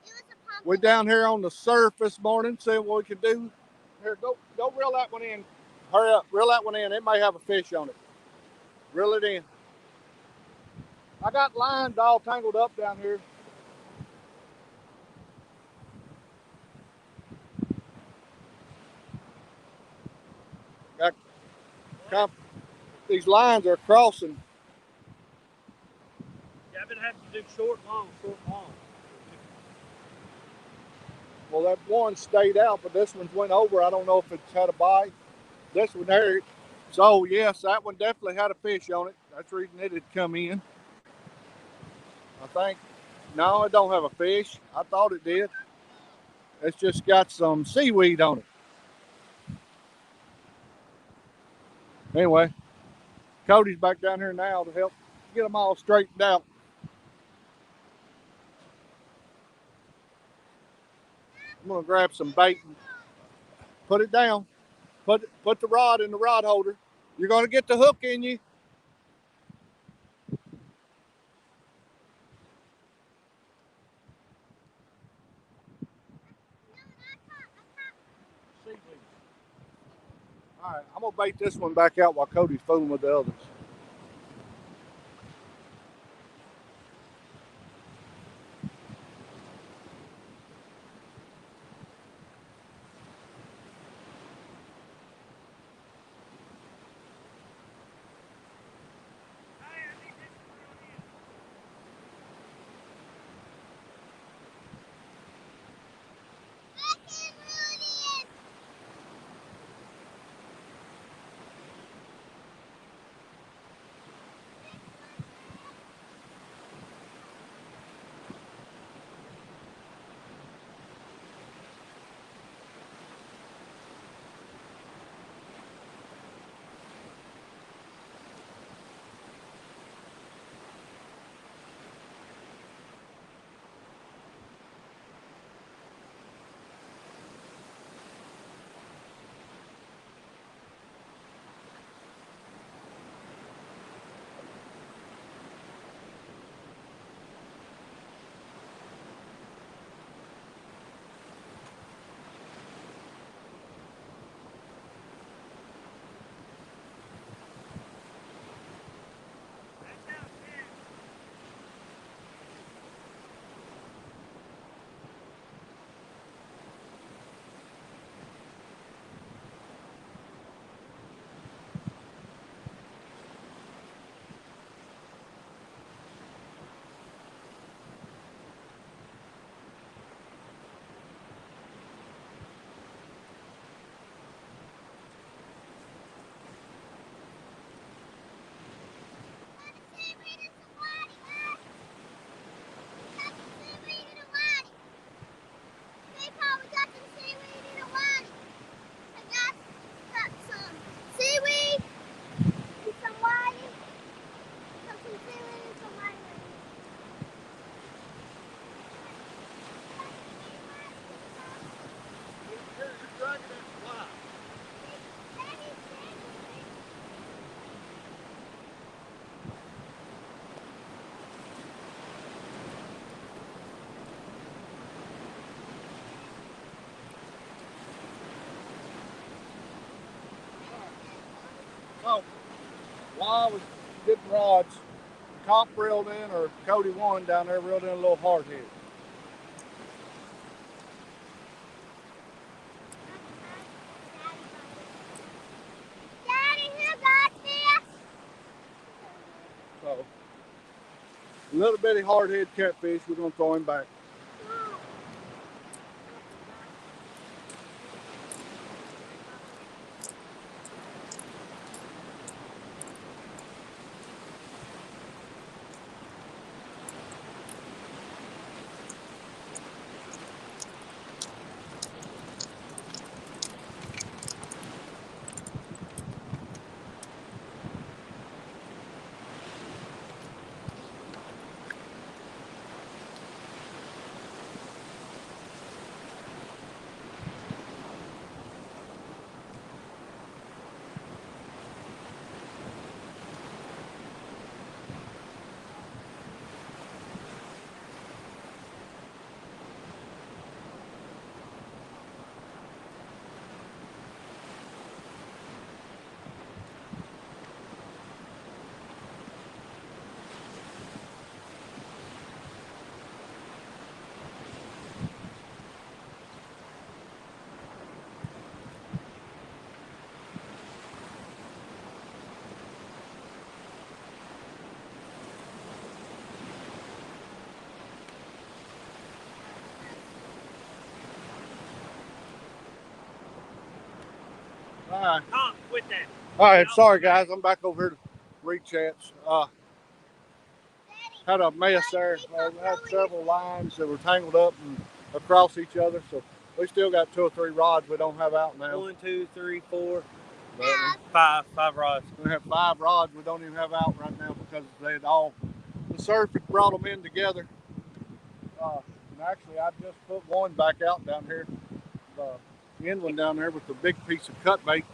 [SPEAKER 5] it was a pumpkin.
[SPEAKER 2] We're down here on the surf this morning, seeing what we can do. Here, go reel that one in. Hurry up, reel that one in. It may have a fish on it. Reel it in. I got lines all tangled up down here. Got, these lines are crossing.
[SPEAKER 1] Yeah, I've been having to do short, long, short, long.
[SPEAKER 2] Well, that one stayed out, but this one's went over. I don't know if it's had a bite. This one there. So, yes, that one definitely had a fish on it. That's the reason it had come in. I think. No, it don't have a fish. I thought it did. It's just got some seaweed on it. Anyway, Cody's back down here now to help get them all straightened out. I'm going to grab some bait and put it down. Put the rod in the rod holder. You're going to get the hook in you. All right, I'm going to bait this one back out while Cody's fooling with the others. So, while I was getting rods, Comp reeled in, or Cody won down there, reeled in a little hardhead. little bitty hardhead catfish. We're gonna throw him back. All right.
[SPEAKER 1] With that.
[SPEAKER 2] All right. Sorry, guys. I'm back over here to read chats. Had a mess there. We had several lines that were tangled up and across each other. So we still got 2 or 3 rods we don't have out now.
[SPEAKER 1] 1, 2, 3, 4, 5 rods.
[SPEAKER 2] We have 5 rods we don't even have out right now because they had all, the surf had brought them in together. And actually, I just put one back out down here, the inland down there with the big piece of cut bait,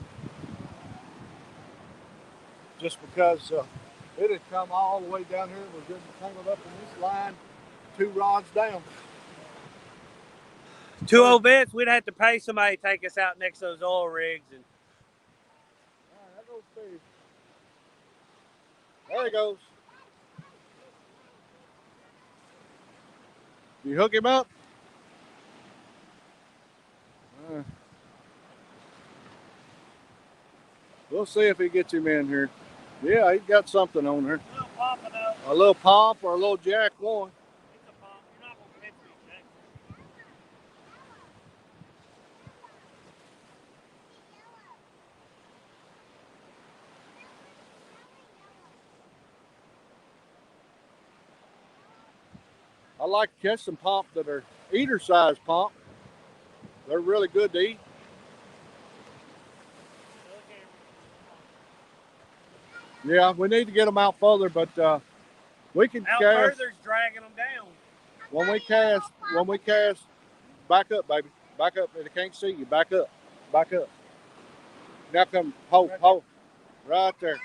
[SPEAKER 2] just because it had come all the way down here and was getting tangled up in this line 2 rods down.
[SPEAKER 1] 2 old bits, we'd have to pay somebody to take us out next to those oil rigs. And
[SPEAKER 2] all right, that goes fish. There he goes. You hook him up? We'll see if he gets him in here. Yeah, he's got something on there.
[SPEAKER 1] a little pompano.
[SPEAKER 2] A little pomp or a little jack one.
[SPEAKER 1] It's a pomp. You're not going to catch me, Jack.
[SPEAKER 2] I like to catch some pomp that are eater size pomp. They're really good to eat. Yeah, we need to get them out further, but we can
[SPEAKER 1] Out
[SPEAKER 2] cast.
[SPEAKER 1] further's dragging them down.
[SPEAKER 2] When we cast, back up, baby. Back up. They can't see you. Back up. Back up. Now come, hold. Right there.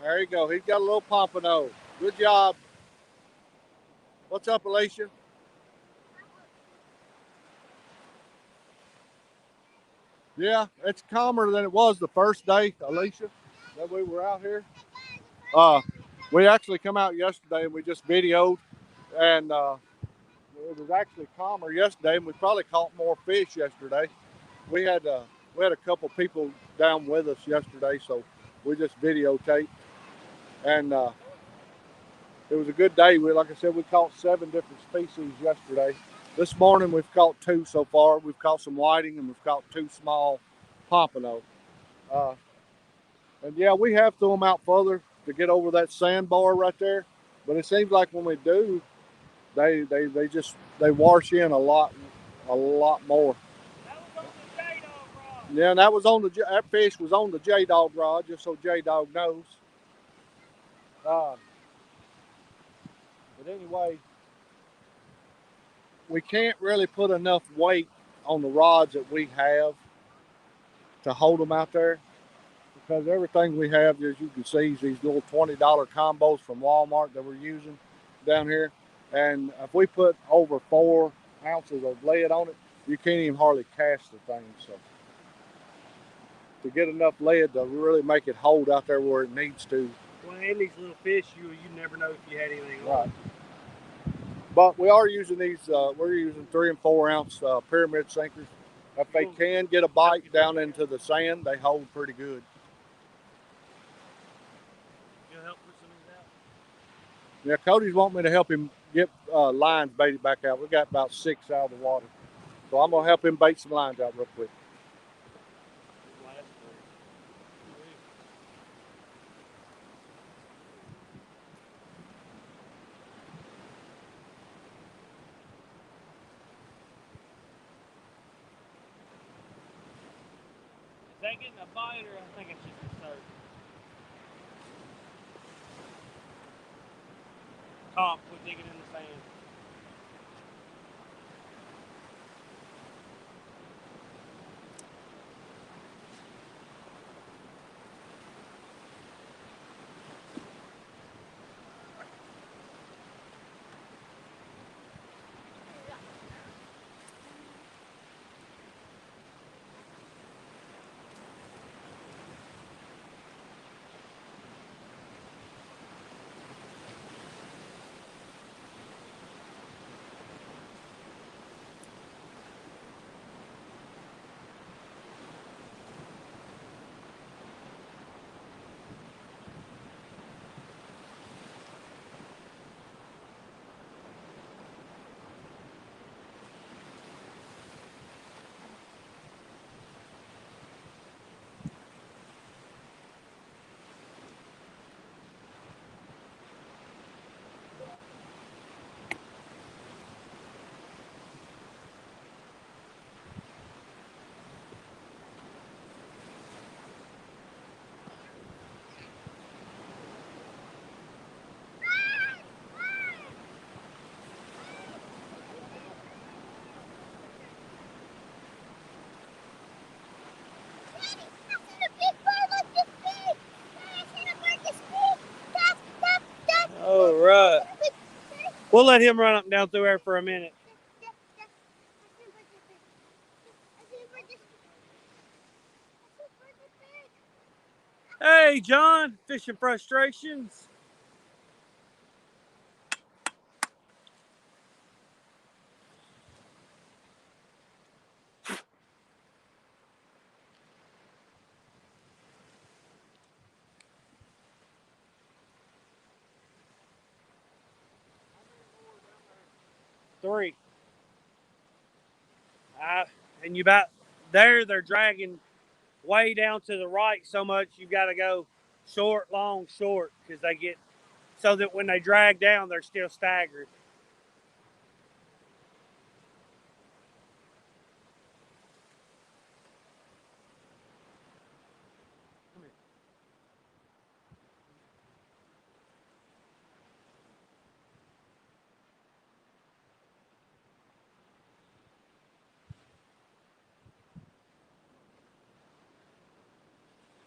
[SPEAKER 2] There you go. He's got a little pompano. Good job. What's up, Alicia? Yeah, it's calmer than it was the first day, Alicia, that we were out here. We actually come out yesterday and we just videoed, and it was actually calmer yesterday, and we probably caught more fish yesterday. We had a couple people down with us yesterday, so we just videotaped, and it was a good day. Like I said, we caught 7 different species yesterday. This morning we've caught 2 so far. We've caught some whiting and we've caught 2 small pompano. And yeah, we have thrown them out further to get over that sandbar right there. But it seems like when we do, they wash in a lot more.
[SPEAKER 1] That was on the J-Dog rod.
[SPEAKER 2] Yeah, and that fish was on the J-Dog rod, just so J-Dog knows. But anyway, we can't really put enough weight on the rods that we have to hold them out there, because everything we have, as you can see, is these little $20 combos from Walmart that we're using down here. And if we put over 4 ounces of lead on it, you can't even hardly cast the thing. So to get enough lead to really make it hold out there where it needs to.
[SPEAKER 1] Well, and these little fish, you never know if you had anything
[SPEAKER 2] Right.
[SPEAKER 1] on.
[SPEAKER 2] But we are using these, we're using 3 and 4 ounce pyramid sinkers. If they can get a bite down into the sand, they hold pretty good.
[SPEAKER 1] You help with some of that?
[SPEAKER 2] Yeah, Cody's wanting me to help him get lines baited back out. We got about 6 out of the water. So I'm gonna help him bait some lines out real quick.
[SPEAKER 1] Is that getting a bite or I think it's just a surf? Tom, quit digging in the sand. All right. We'll let him run up and down through there for a minute. Hey, John, fishing frustrations. Three. And you about there, they're dragging way down to the right so much you've got to go short, long, short because they get so that when they drag down, they're still staggered.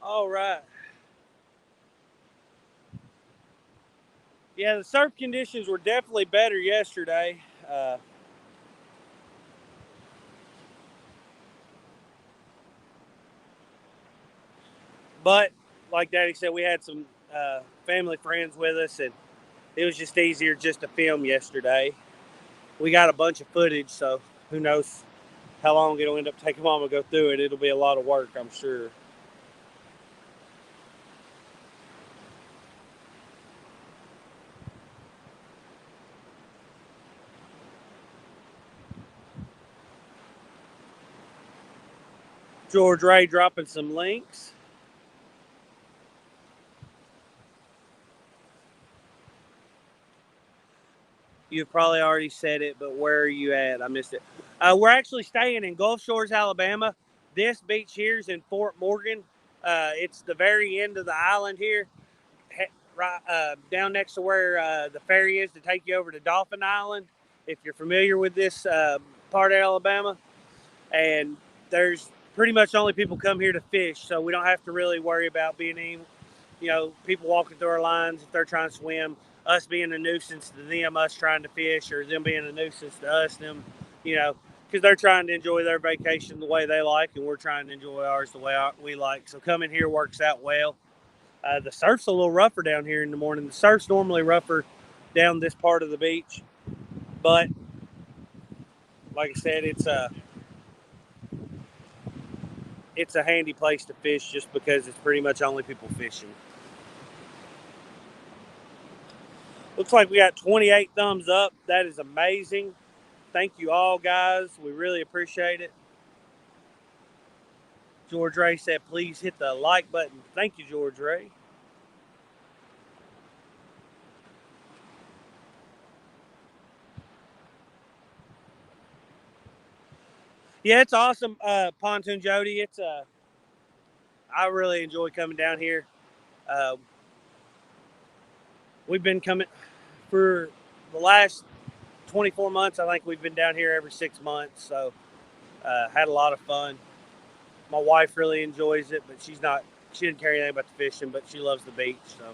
[SPEAKER 1] All right. Yeah, the surf conditions were definitely better yesterday. But like Daddy said, we had some family friends with us, and it was just easier just to film yesterday. We got a bunch of footage, so who knows how long it'll end up taking Mom to go through it. It'll be a lot of work, I'm sure. George Ray dropping some links. You've probably already said it, but where are you at? I missed it. We're actually staying in Gulf Shores, Alabama. This beach here is in Fort Morgan. It's the very end of the island here, right down next to where the ferry is to take you over to Dolphin Island, if you're familiar with this part of Alabama. And there's pretty much only people come here to fish, so we don't have to really worry about being any, people walking through our lines if they're trying to swim, us being a nuisance to them, us trying to fish, or them being a nuisance to us, them, because they're trying to enjoy their vacation the way they like, and we're trying to enjoy ours the way we like. So coming here works out well. The surf's a little rougher down here in the morning. The surf's normally rougher down this part of the beach, but like I said, it's a handy place to fish just because it's pretty much only people fishing. Looks like we got 28 thumbs up. That is amazing. Thank you all, guys. We really appreciate it. George Ray said, please hit the like button. Thank you, George Ray. Yeah, it's awesome, Pontoon Jody. It's I really enjoy coming down here. Uh, we've been coming for the last 24 months. I think we've been down here every 6 months. So had a lot of fun. My wife really enjoys it, but she didn't care anything about the fishing, but she loves the beach. So.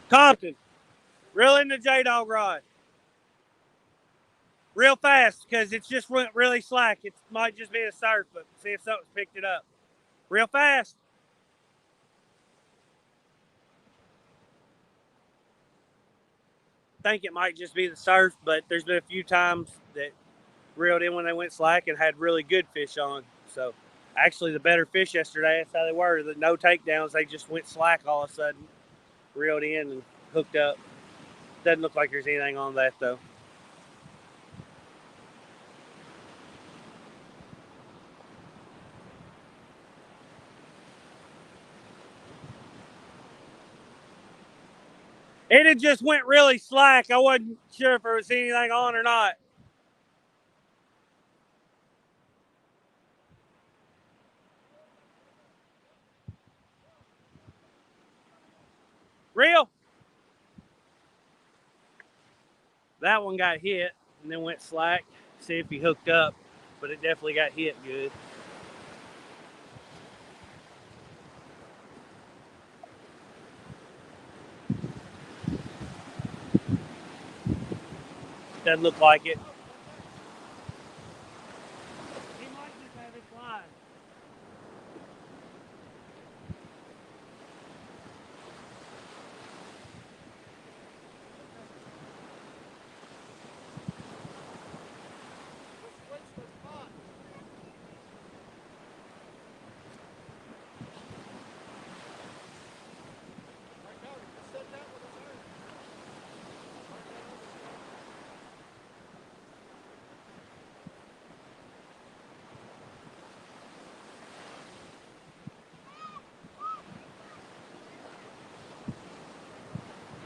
[SPEAKER 1] Compton, reel in the J-Dog rod. Real fast, because it's just went really slack. It might just be a surf, but see if something's picked it up. Real fast. I think it might just be the surf, but there's been a few times that reeled in when they went slack and had really good fish on. So actually the better fish yesterday, that's how they were. The no takedowns, they just went slack all of a sudden, reeled in and hooked up. Doesn't look like there's anything on that though. It had just went really slack. I wasn't sure if there was anything on or not. Reel. That one got hit and then went slack. See if he hooked up, but it definitely got hit good. Doesn't look like it. He might just have his line.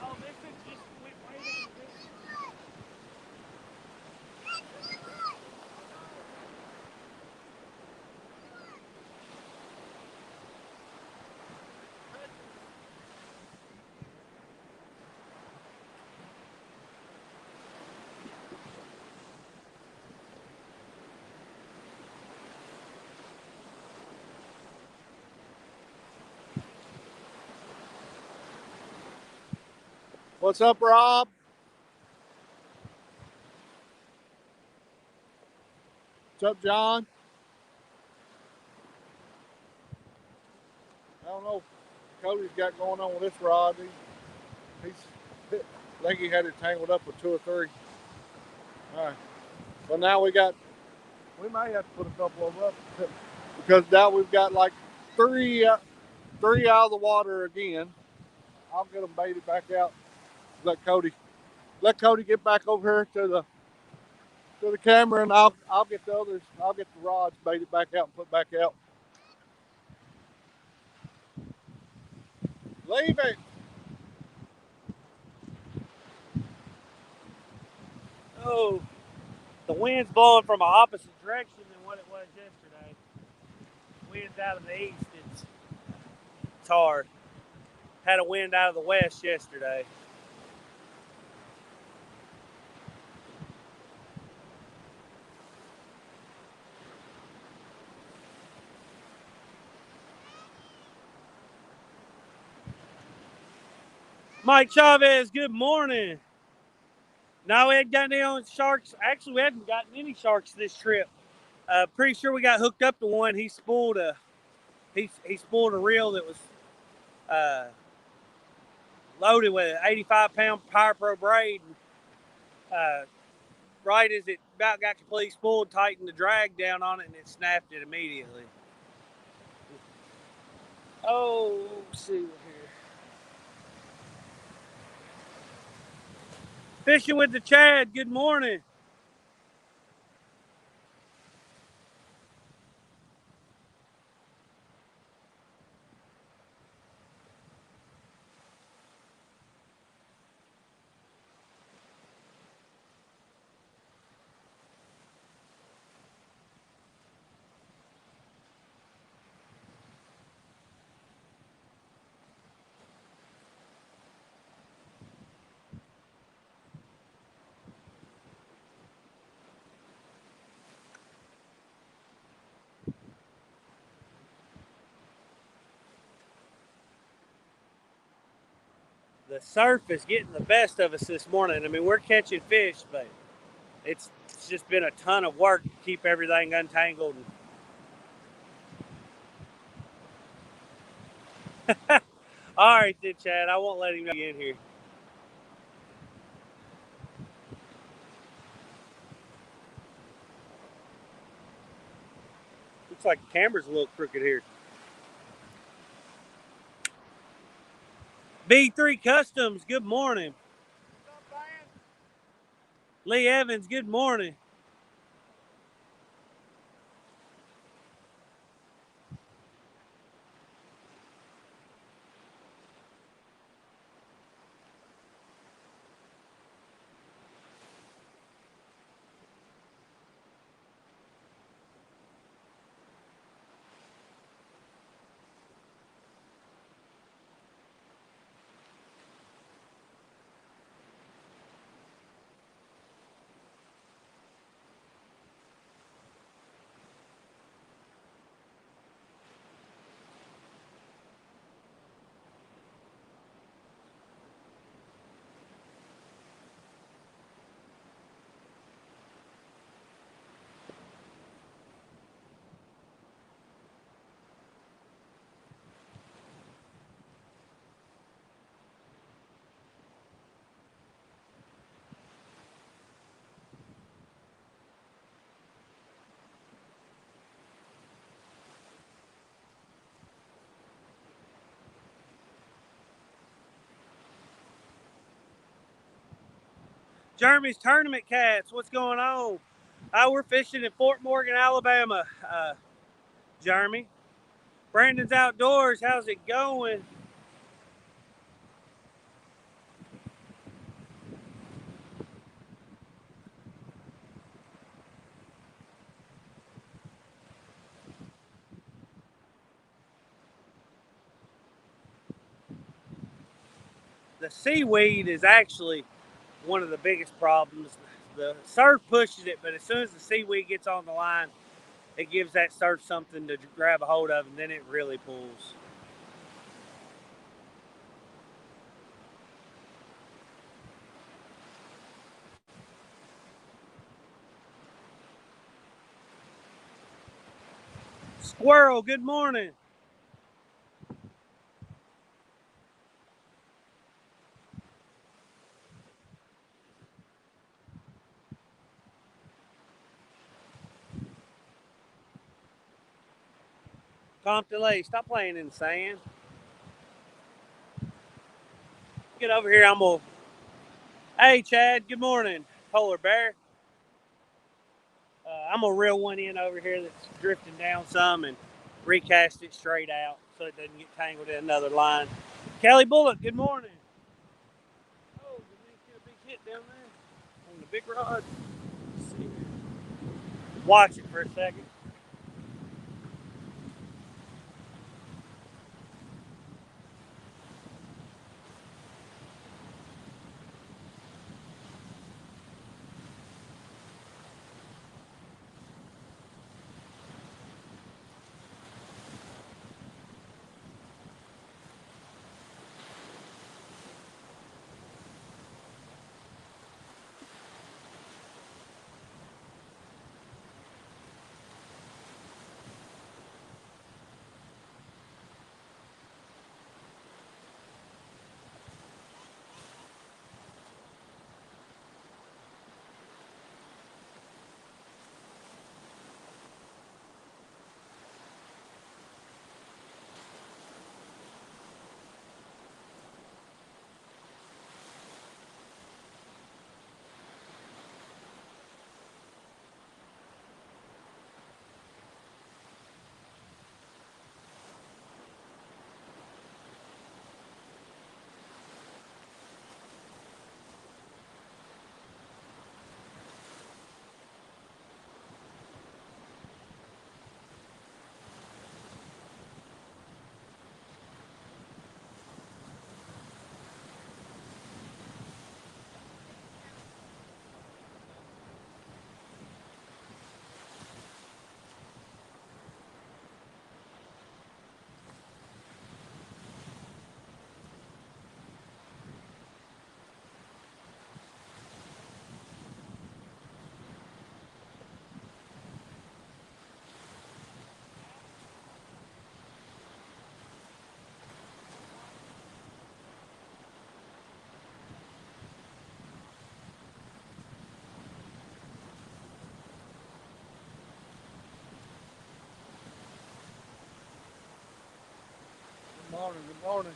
[SPEAKER 1] Oh, this thing just went right over the fish.
[SPEAKER 2] What's up, Rob? What's up, John? I don't know what Cody's got going on with this rod. He's I think he had it tangled up with 2 or 3. All right. So now we may have to put a couple of them up because now we've got like three out of the water again. I'll get them baited back out. Let Cody get back over here to the camera, and I'll get the others. I'll get the rods baited back out and put back out. Leave it.
[SPEAKER 1] Oh, the wind's blowing from an opposite direction than what it was yesterday. Wind's out of the east. It's hard. Had a wind out of the west yesterday. Mike Chavez, good morning. No, we hadn't gotten any on sharks. Actually, we hadn't gotten any sharks this trip. Pretty sure we got hooked up to one. He spooled a reel that was loaded with an 85-pound Power Pro braid. right as it about got completely spooled, tightened the drag down on it, and it snapped it immediately. Oh, let's see here. Fishing with the Chad. Good morning. The surf is getting the best of us this morning. I mean, we're catching fish, but it's just been a ton of work to keep everything untangled. All right, then, Chad. I won't let him get in here. Looks like the camera's a little crooked here. B3 Customs, good morning. Lee Evans, good morning. Jeremy's Tournament Cats, what's going on? We're fishing in Fort Morgan, Alabama. Jeremy. Brandon's Outdoors, how's it going? The seaweed is actually one of the biggest problems. The surf pushes it, but as soon as the seaweed gets on the line, it gives that surf something to grab a hold of, and then it really pulls. Squirrel, good morning. Compton Lake, stop playing in the sand. Get over here, I'm gonna. Hey, Chad, good morning. Polar bear. I'm gonna reel one in over here that's drifting down some and recast it straight out so it doesn't get tangled in another line. Kelly Bullock, good morning. Oh, did we get a big hit down there on the big rod? Let's see. Watch it for a second.
[SPEAKER 2] morning, good morning.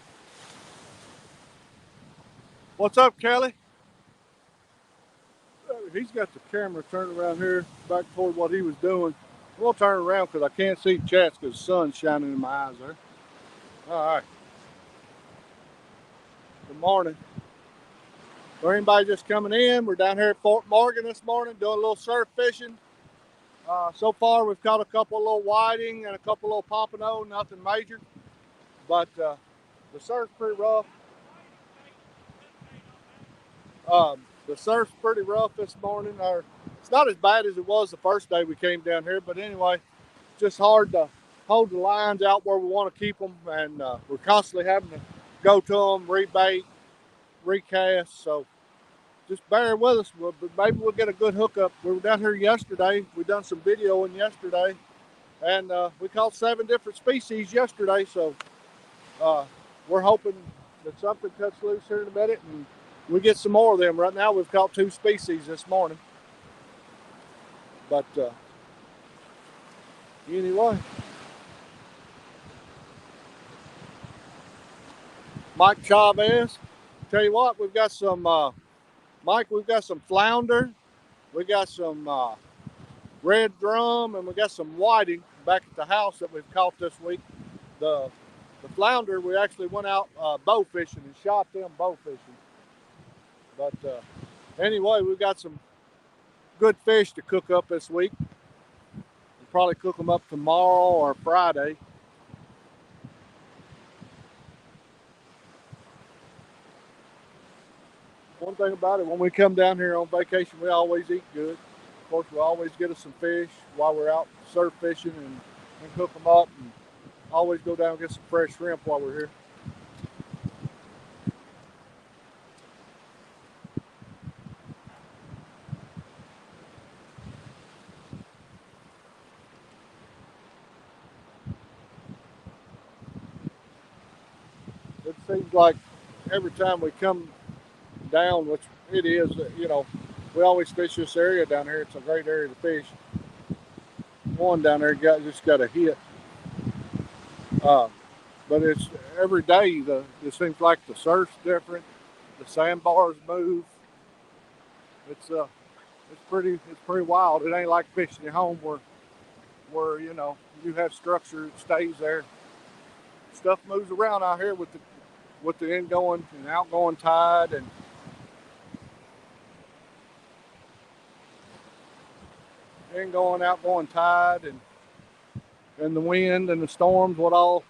[SPEAKER 2] What's up, Kelly? He's got the camera turned around here back toward what he was doing. We'll turn around because I can't see chats because the sun's shining in my eyes there. All right. Good morning. For anybody just coming in, we're down here at Fort Morgan this morning doing a little surf fishing. So far, we've caught a couple of little whiting and a couple of little pompano, nothing major. But the surf's pretty rough. The surf's pretty rough this morning. It's not as bad as it was the first day we came down here, but anyway, just hard to hold the lines out where we want to keep them, and we're constantly having to go to them, rebait, recast. So just bear with us. Maybe we'll get a good hookup. We were down here yesterday. We done some videoing yesterday, and we caught 7 different species yesterday. So we're hoping that something cuts loose here in a minute, and we get some more of them. Right now, we've caught 2 species this morning. But anyway, Mike Chavez. Tell you what, we've got some, Mike, we've got some flounder. We got some red drum, and we got some whiting back at the house that we've caught this week. The flounder, we actually went out bow fishing and shot them bow fishing. But anyway, we've got some good fish to cook up this week. We'll probably cook them up tomorrow or Friday. One thing about it, when we come down here on vacation, we always eat good. Of course, we always get us some fish while we're out surf fishing and cook them up, and always go down and get some fresh shrimp while we're here. It seems like every time we come down, which it is, you know, we always fish this area down here. It's a great area to fish. One down there just got a hit. But it's every day, it seems like the surf's different. The sandbars move. It's pretty wild. It ain't like fishing at home where you know you have structure that stays there. Stuff moves around out here with the ingoing and outgoing tide and ingoing outgoing tide and the wind and the storms. What all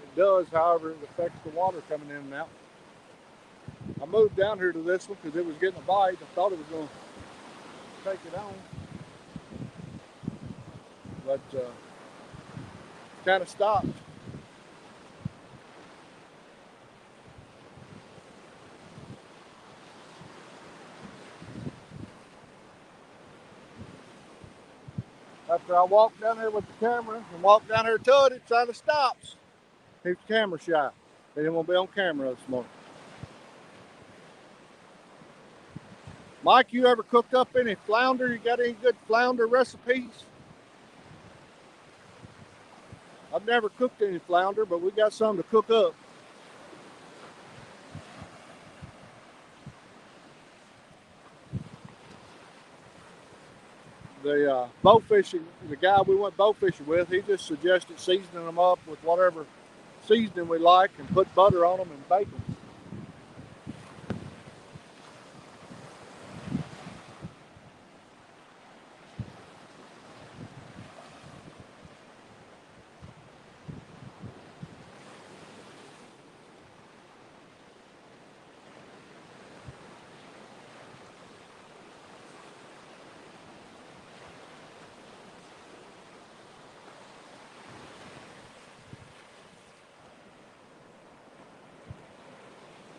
[SPEAKER 2] it does, however, it affects the water coming in and out. I moved down here to this one because it was getting a bite. I thought it was going to take it on, but kind of stopped. After I walked down there with the camera and walked down here to it, it kind of stops. He's camera shy. They didn't want to be on camera this morning. Mike, you ever cooked up any flounder? You got any good flounder recipes? I've never cooked any flounder, but we got some to cook up. The bow fishing, the guy we went bow fishing with, he just suggested seasoning them up with whatever seasoning we like and put butter on them and bake them.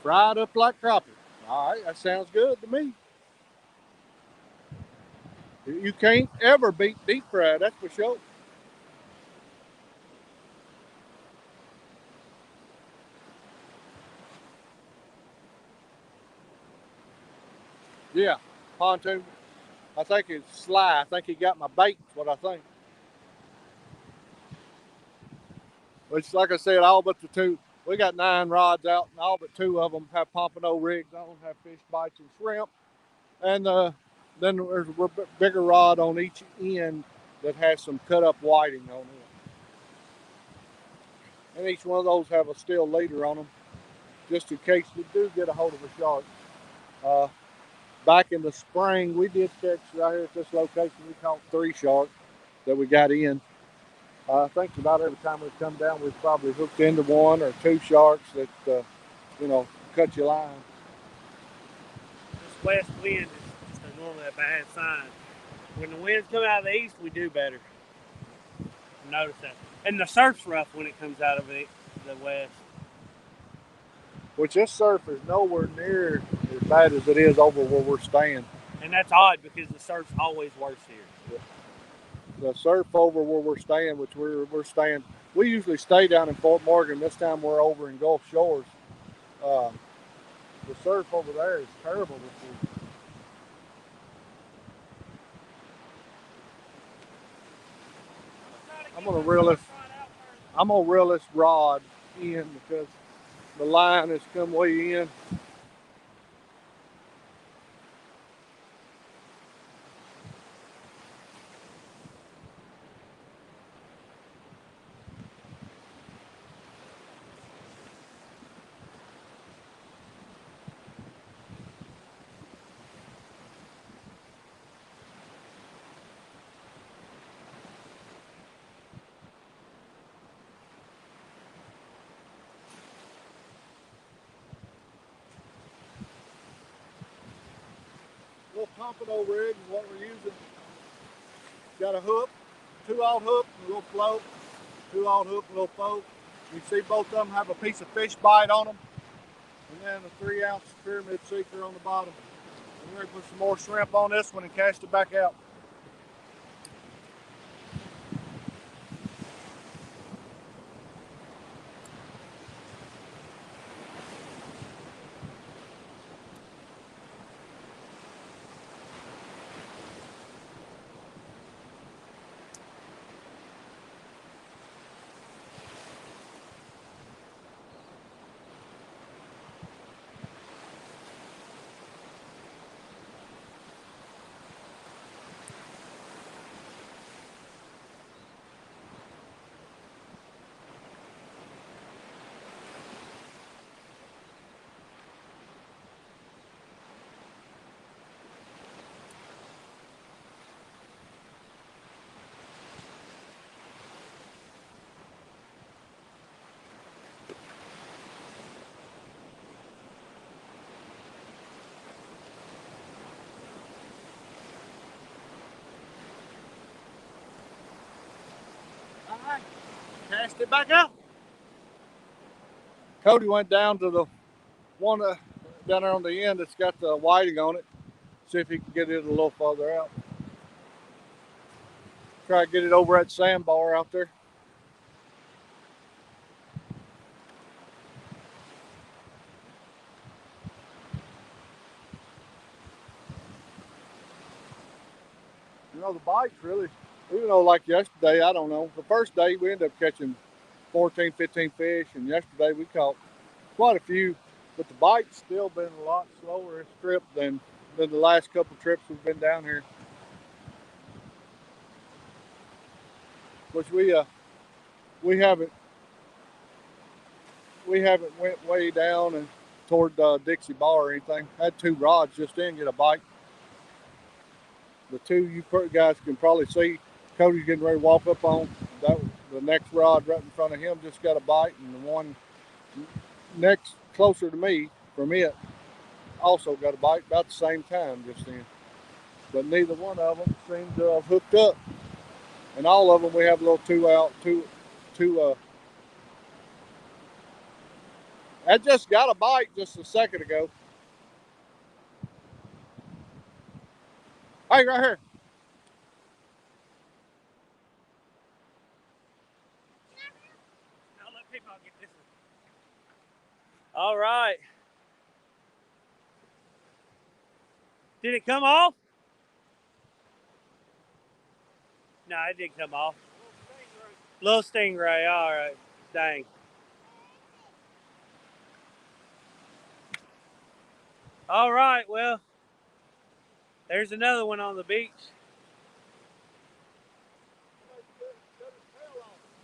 [SPEAKER 2] Fried up like crappie. All right, that sounds good to me. You can't ever beat deep fried, that's for sure. Yeah, pontoon. I think it's Sly. I think he got my bait, is what I think. Which, like I said, all but the 2. We got 9 rods out, and all but 2 of them have pompano rigs on, have fish bites and shrimp. And then there's a bigger rod on each end that has some cut up whiting on it. And each one of those have a still leader on them, just in case we do get a hold of a shark. Back in the spring, we did catch right here at this location. We caught 3 sharks that we got in. I think about every time we come down, we've probably hooked into 1 or 2 sharks that, cut your line.
[SPEAKER 1] This west wind is normally a bad sign. When the winds come out of the east, we do better. Notice that. And the surf's rough when it comes out of the west.
[SPEAKER 2] Which this surf is nowhere near as bad as it is over where we're staying.
[SPEAKER 1] And that's odd because the surf's always worse here.
[SPEAKER 2] The surf over where we're staying, which we're staying, we usually stay down in Fort Morgan. This time we're over in Gulf Shores. The surf over there is terrible this week. I'm gonna reel this rod in because the line has come way in. Little pompano rig is what we're using. Got a hook, 2/0 hook, and a little float, 2/0 hook, and a little float. You see both of them have a piece of fish bite on them, and then a 3-ounce pyramid seeker on the bottom. And we're gonna put some more shrimp on this one and cast it back out. Cast it back out. Cody went down to the one down there on the end that's got the whiting on it. See if he can get it a little further out. Try to get it over that sandbar out there. You know, the bites really, even though like yesterday, I don't know, the first day we ended up catching 14, 15 fish, and yesterday we caught quite a few, but the bite's still been a lot slower this trip than the last couple trips we've been down here. Which we haven't went way down and toward Dixie Bar or anything. Had 2 rods just in get a bite. The 2 you guys can probably see, Cody's getting ready to walk up on. The next rod right in front of him just got a bite, and the one next closer to me from it also got a bite about the same time just then. But neither one of them seemed to have hooked up. And all of them we have a little 2-out, I just got a bite just a second ago. Hey, right here.
[SPEAKER 1] I'll let people get this one. All right. Did it come off? No, it didn't come off. Little stingray. All right. Dang. All right, well, there's another one on the beach.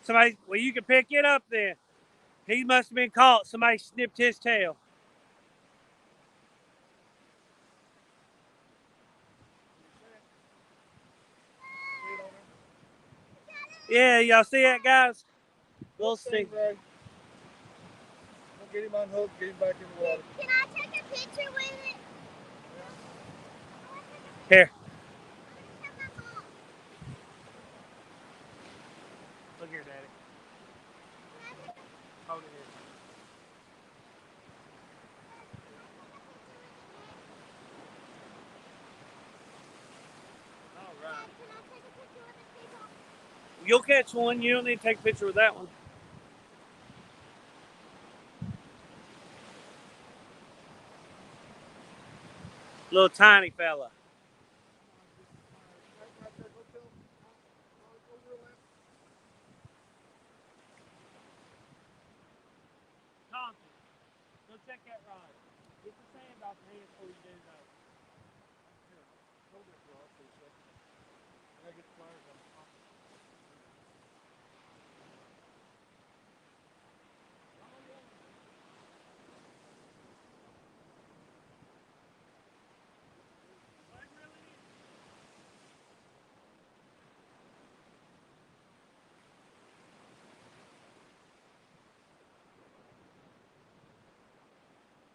[SPEAKER 1] Somebody, well, you can pick it up then. He must have been caught. Somebody snipped his tail. Yeah, y'all see that, guys? We'll see.
[SPEAKER 2] We'll get him unhooked, get him back in the water.
[SPEAKER 5] Can I take a picture with it?
[SPEAKER 1] Here. Look here, Daddy. Hold it here. All right.
[SPEAKER 5] Can I take a picture with the people?
[SPEAKER 1] You'll catch one. You don't need to take a picture with that one. Little tiny fella. Thompson, go check that rod. Get the sand off your hands before you do that.
[SPEAKER 2] Hold it for us for a second. I get the pliers on.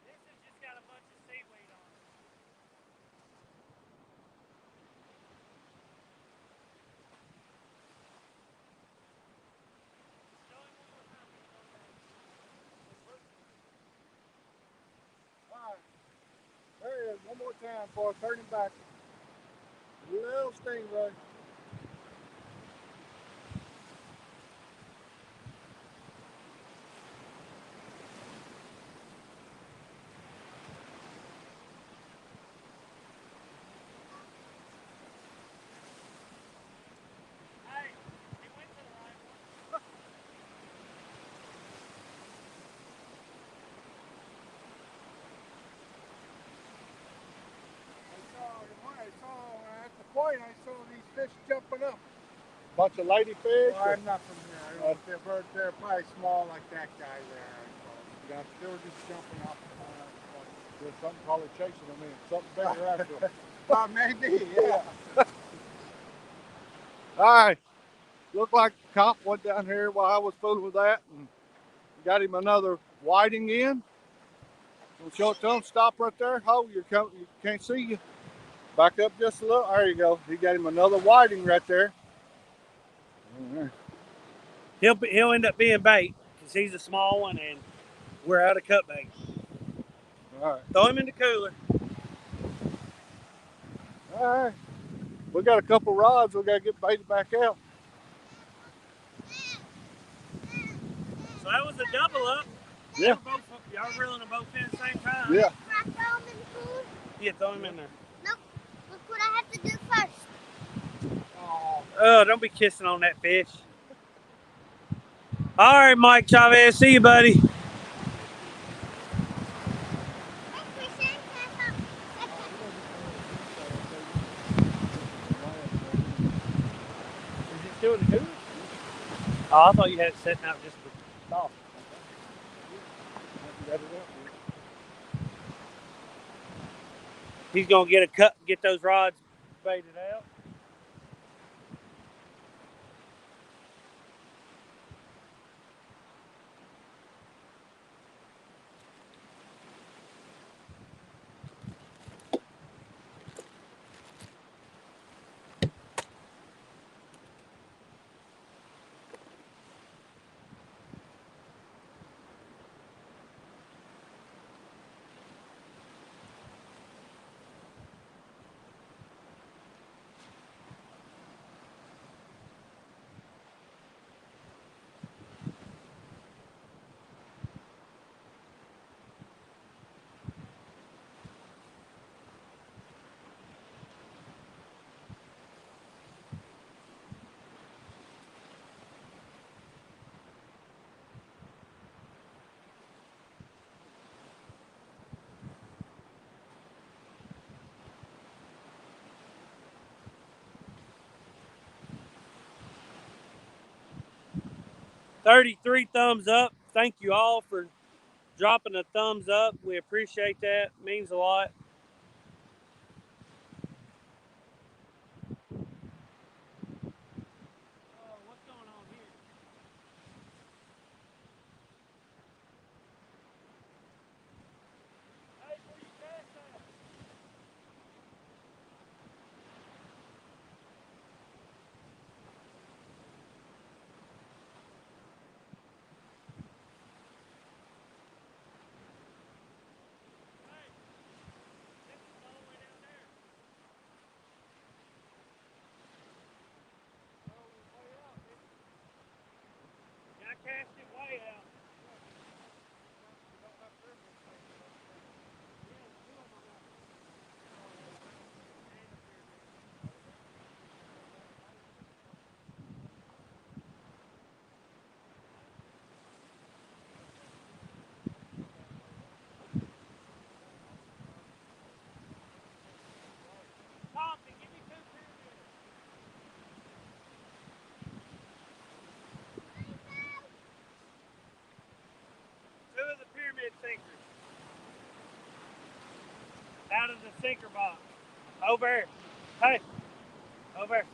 [SPEAKER 1] This has just got a bunch of seaweed on it.
[SPEAKER 2] All right. There he is. One more time before I turn him back. Little stingray.
[SPEAKER 1] Hey, he went to the right one.
[SPEAKER 2] I saw at the point, I saw these fish jumping up. Bunch of ladyfish.
[SPEAKER 6] Well, I'm not from here. I don't know if they're probably small like that guy there.
[SPEAKER 2] Yeah,
[SPEAKER 6] They were just jumping off the pond.
[SPEAKER 2] there's something probably chasing them in. Something bigger after them.
[SPEAKER 6] Maybe, yeah.
[SPEAKER 2] All right. Looked like the cop went down here while I was fooling with that and got him another whiting in. We'll show it to him. Stop right there. Hold your coat. You can't see you. Back up just a little. There you go. He got him another whiting right there.
[SPEAKER 1] He'll end up being bait because he's a small one and we're out of cut bait.
[SPEAKER 2] All right.
[SPEAKER 1] Throw him in the cooler.
[SPEAKER 2] All right. We got a couple rods. We got to get baited back out.
[SPEAKER 1] So that was a double up.
[SPEAKER 2] Yeah.
[SPEAKER 1] Y'all reeling them both in at the same time.
[SPEAKER 2] Yeah.
[SPEAKER 5] Can I throw them in the pool?
[SPEAKER 1] Yeah, throw him in there.
[SPEAKER 5] Nope. Look what I have to do first.
[SPEAKER 1] Oh, don't be kissing on that fish. All right, Mike Chavez. See you, buddy.
[SPEAKER 5] Hey, Christian, can I
[SPEAKER 1] Is it still in the cooler? Oh, I thought you had it sitting out just for stop. He's gonna get those rods baited out. 33 thumbs up. Thank you all for dropping a thumbs up. We appreciate that. It means a lot. What's going on here? Hey, where you cast at? Hey, this is all the way down there. Oh, way out. Yeah, I cast it way out. Thompson, give me 2 pyramids. 2 of the pyramid sinkers. Out of the sinker box. Over here. Hey, over here.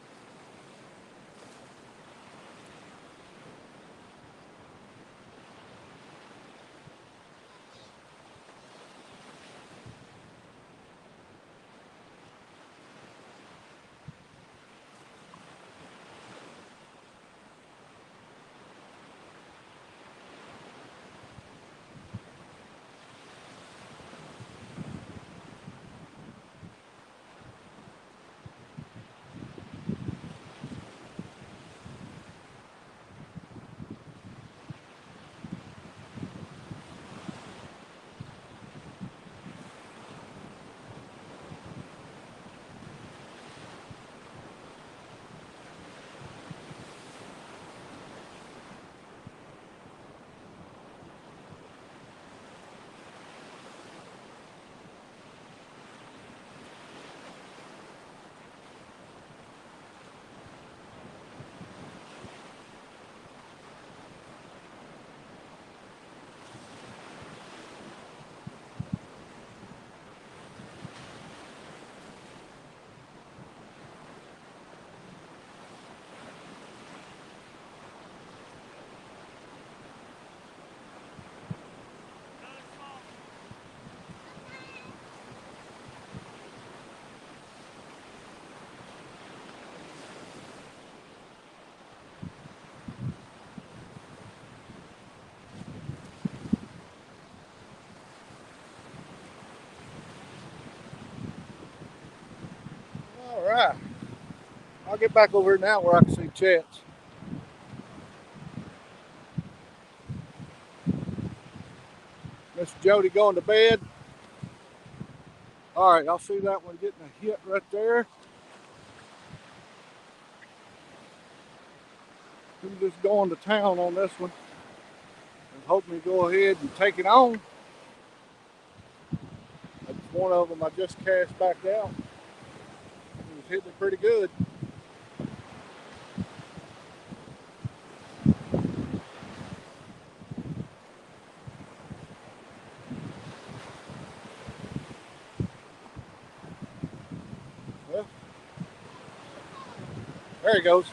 [SPEAKER 2] All right. I'll get back over here now where I can see Chet's. Miss Jody going to bed. All right, I'll see that one getting a hit right there. I'm just going to town on this one and hoping to go ahead and take it on. That's one of them I just cast back out. It was hitting it pretty good. Well, there he goes.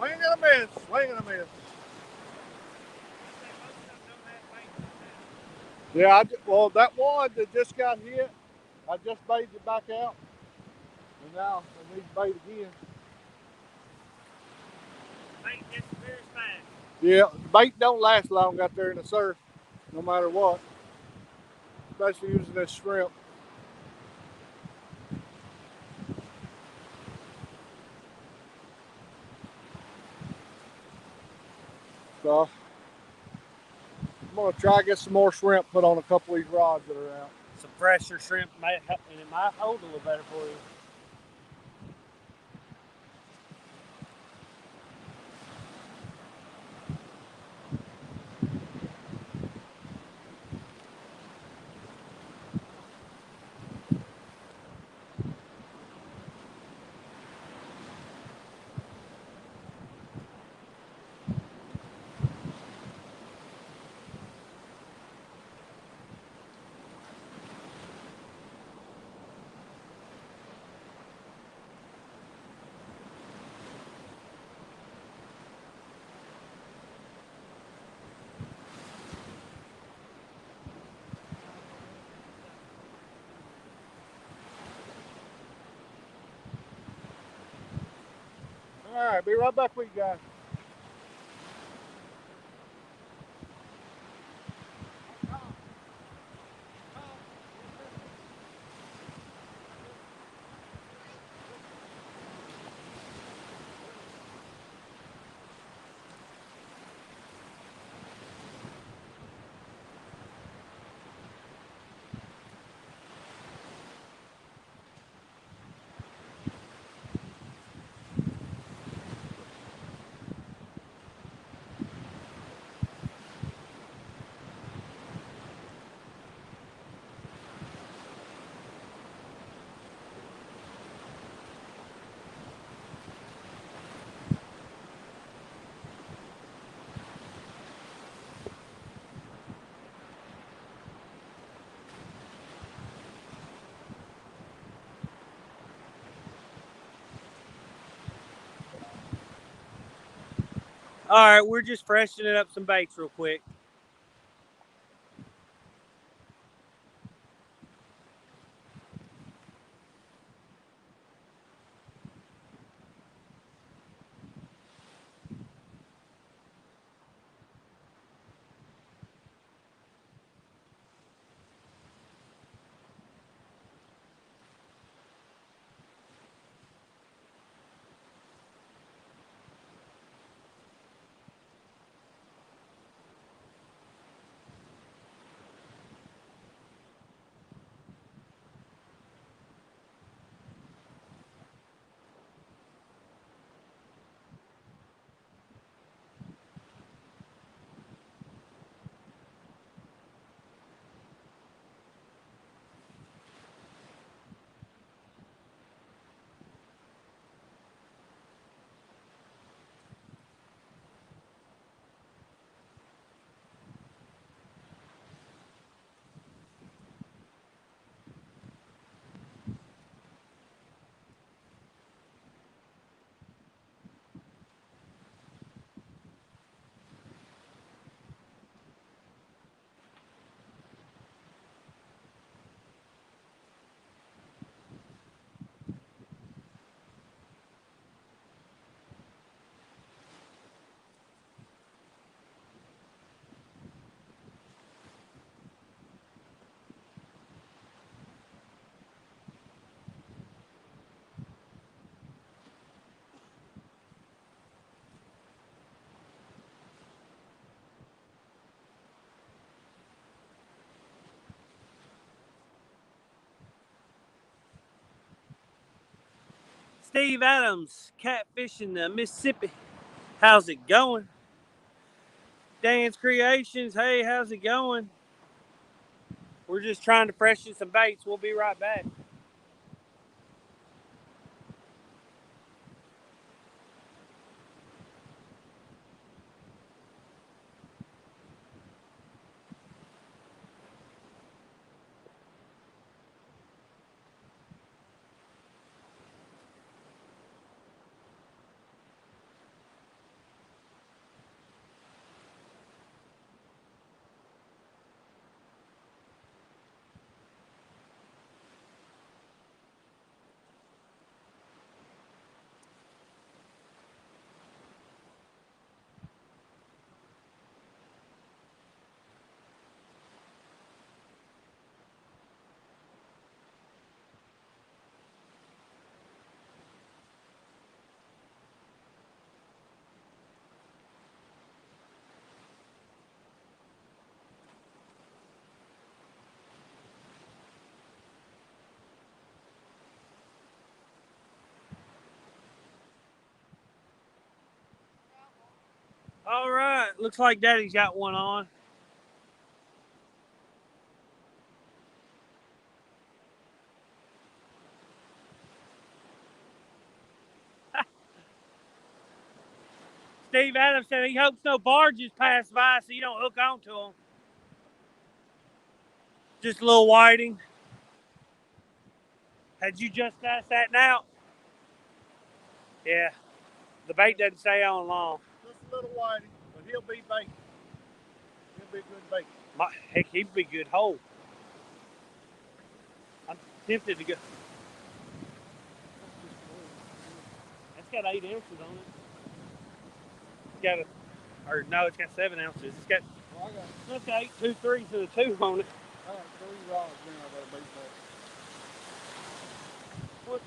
[SPEAKER 2] Swing and a miss, swing and a miss. Yeah, well, that one that just got hit, I just baited it back out. And now I need to bait again.
[SPEAKER 1] Bait disappears fast.
[SPEAKER 2] Yeah, bait don't last long out there in the surf, no matter what. Especially using this shrimp. So I'm gonna try to get some more shrimp put on a couple of these rods that are out.
[SPEAKER 1] Some fresher shrimp might help, and it might hold a little better for you.
[SPEAKER 2] All right, be right back with you guys.
[SPEAKER 1] All right, we're just freshening up some baits real quick. Steve Adams, catfishing the Mississippi. How's it going? Dan's Creations, hey, how's it going? We're just trying to freshen some baits. We'll be right back. All right, looks like Daddy's got one on. Steve Adams said he hopes no barges pass by so you don't hook onto them. Just a little whiting. Had you just cast that out? Yeah. The bait doesn't stay on long.
[SPEAKER 2] Just a little whitey, but he'll be bait. He'll be good bait.
[SPEAKER 1] Heck, he'd be good whole. I'm tempted to go. That's got 8 ounces on it. It's got it's got 7 ounces. It's got,
[SPEAKER 2] Well,
[SPEAKER 1] okay, 2 3s and a 2 on it.
[SPEAKER 2] I got 3 rods now that'll be bait.
[SPEAKER 1] What?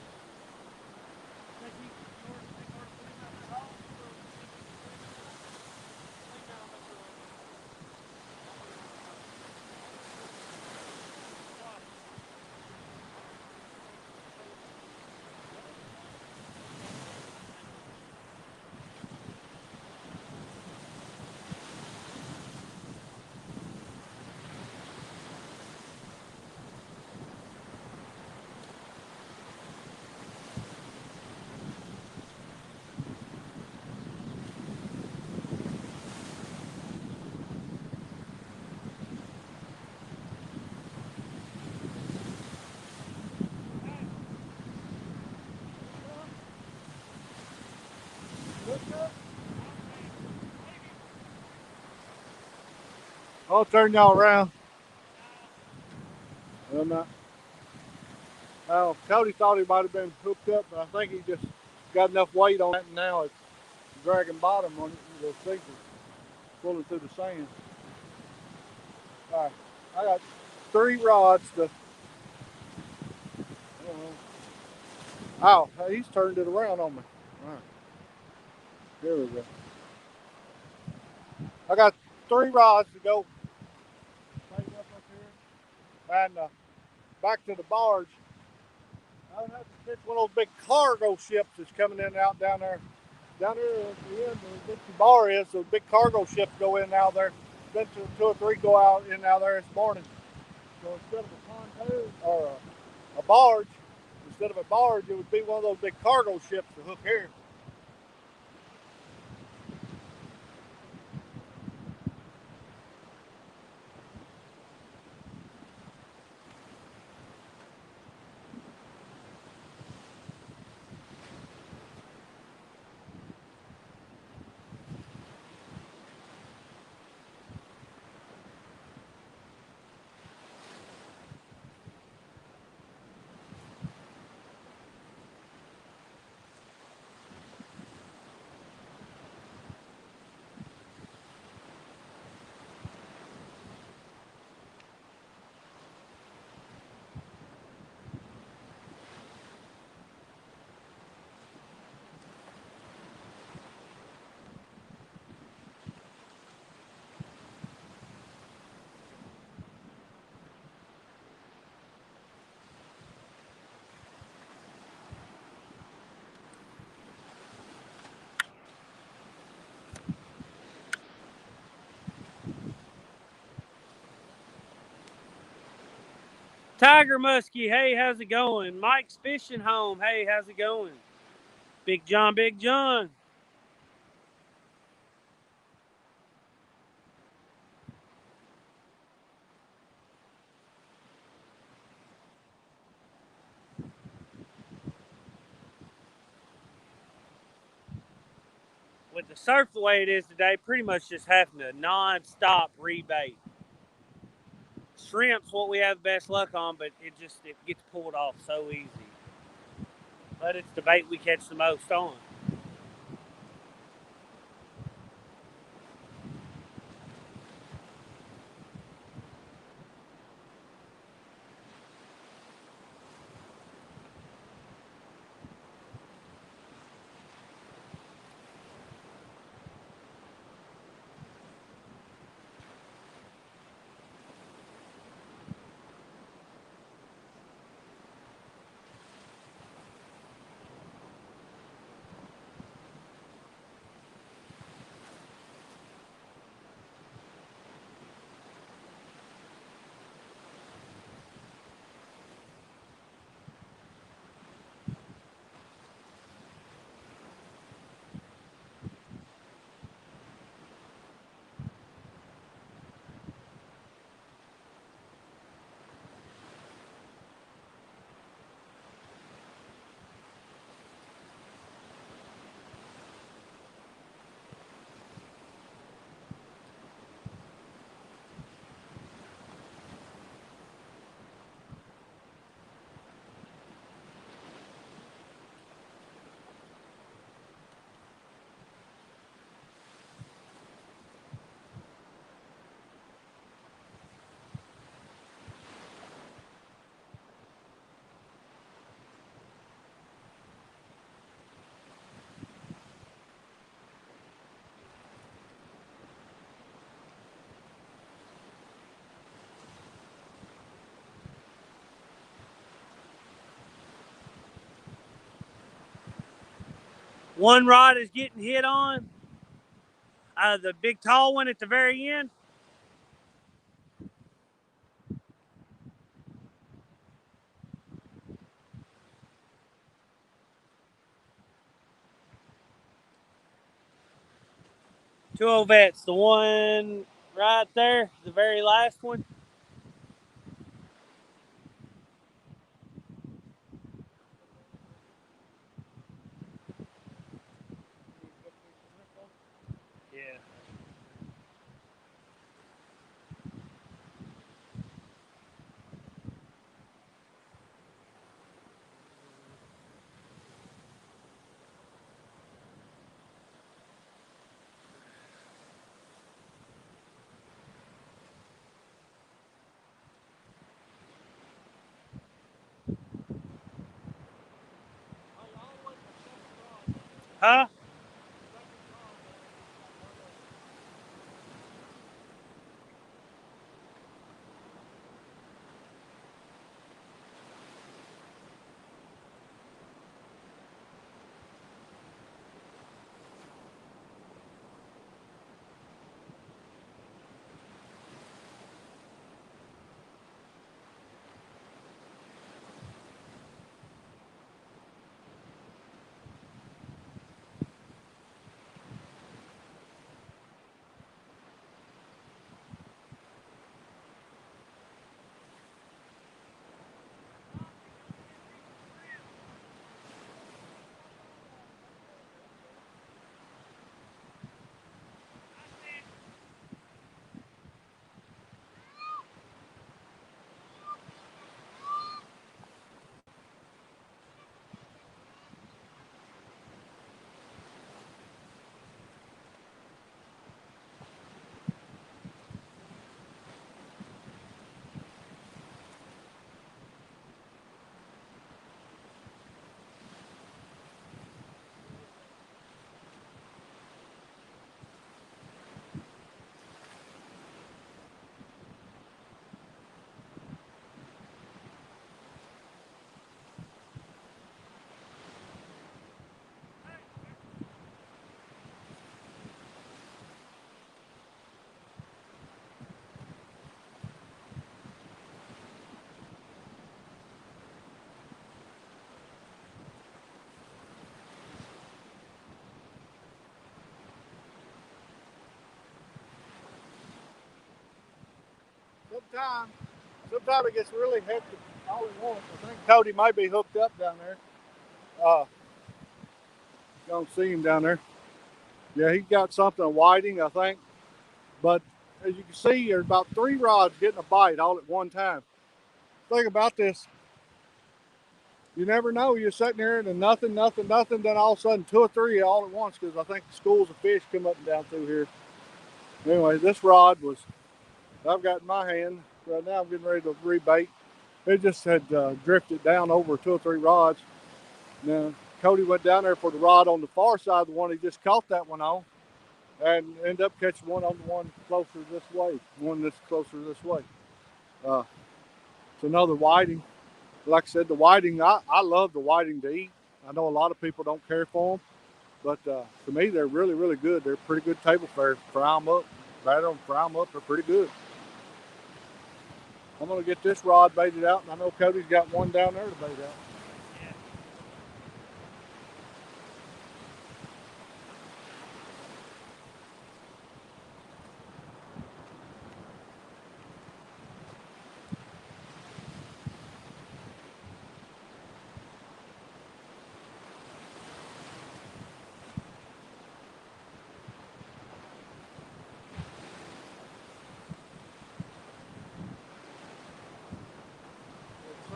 [SPEAKER 2] I'll turn y'all around. I'm not. Cody thought he might have been hooked up, but I think he just got enough weight on it, and now it's dragging bottom on it. The sinker pulling through the sand. All right, I got 3 rods to. Oh, he's turned it around on me. All right, here we go. I got 3 rods to go. Tighten up here, and back to the barge. I would have to catch one of those big cargo ships that's coming in and out down there. Down there at the end where the bar is, so big cargo ships go in and out there. Been 2 or 3 go out in and out there this morning. So instead of a pontoon or a barge, instead of a barge, it would be one of those big cargo ships to hook here.
[SPEAKER 1] Tiger Muskie, hey, how's it going? Mike's Fishing Home, hey, how's it going? Big John, Big John. With the surf the way it is today, pretty much just having to non-stop rebait. Shrimp's what we have the best luck on, but it gets pulled off so easy. But it's the bait we catch the most on. One rod is getting hit on. The big tall one at the very end. Two old vets. The one right there, the very last one. Yeah. Huh?
[SPEAKER 2] Sometimes it gets really hectic all at once. I think Cody might be hooked up down there. You don't see him down there. Yeah, he's got something whiting, I think. But as you can see, there's about 3 rods getting a bite all at one time. Thing about this, you never know. You're sitting there and then nothing. Then all of a sudden 2 or 3 all at once, because I think the schools of fish come up and down through here. Anyway, this rod was I've got in my hand right now. I'm getting ready to rebait. It just had drifted down over 2 or 3 rods. Now Cody went down there for the rod on the far side, the one he just caught that one on, and ended up catching one on the one closer this way, one that's closer this way. It's another whiting. Like I said, the whiting, I love the whiting to eat. I know a lot of people don't care for them, but to me, they're really, really good. They're pretty good table fare. Fry them up, batter them, fry them up. They're pretty good. I'm going to get this rod baited out, and I know Cody's got one down there to bait out.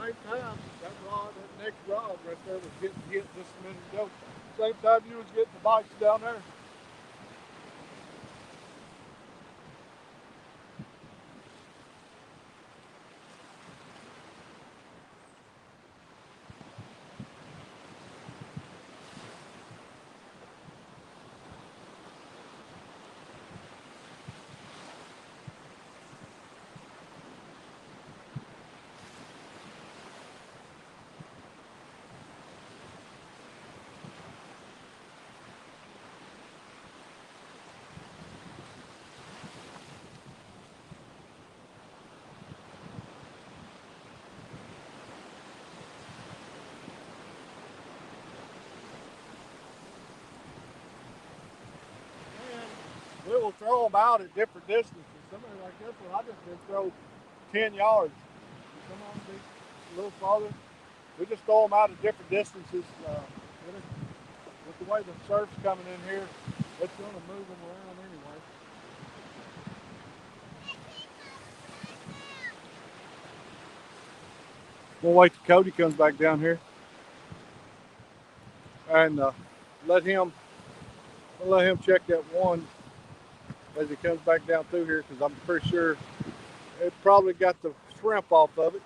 [SPEAKER 2] At the same time, that next rod right there was getting hit just a minute ago. Same time you was getting the bites down there. we will throw them out at different distances. Somebody like this one, I just did throw 10 yards. Come on, be a little farther. We just throw them out at different distances. With the way the surf's coming in here, it's going to move them around anyway. We'll wait till Cody comes back down here and let him check that one as he comes back down through here, because I'm pretty sure it probably got the shrimp off of it,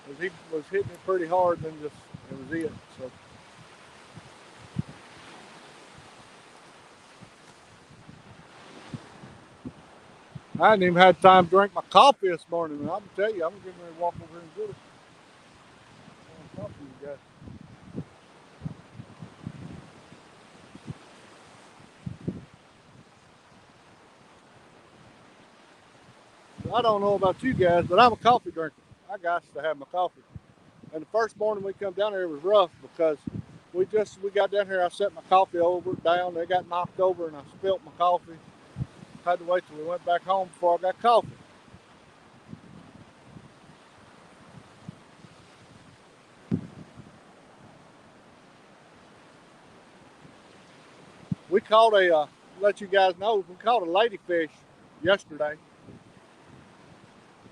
[SPEAKER 2] because he was hitting it pretty hard, and then just it was it. So. I hadn't even had time to drink my coffee this morning, and I'm gonna tell you, I'm getting ready to walk over here and get it. Coffee you got. I don't know about you guys, but I'm a coffee drinker. I got to have my coffee. And the first morning we come down here, it was rough because we got down here. I set my coffee down. It got knocked over, and I spilt my coffee. Had to wait till we went back home before I got coffee. We caught let you guys know, we caught a ladyfish yesterday,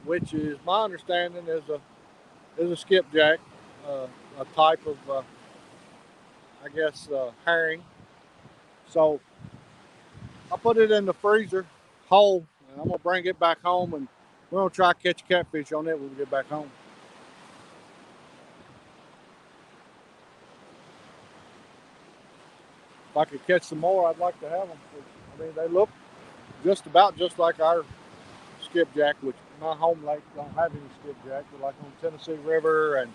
[SPEAKER 2] which is my understanding is a skipjack, a type of I guess herring. So I put it in the freezer whole, and I'm gonna bring it back home, and we're gonna try to catch a catfish on it when we get back home. If I could catch some more, I'd like to have them. I mean, they look just about just like our skipjack, which my home lake don't have any skipjack, but like on Tennessee River and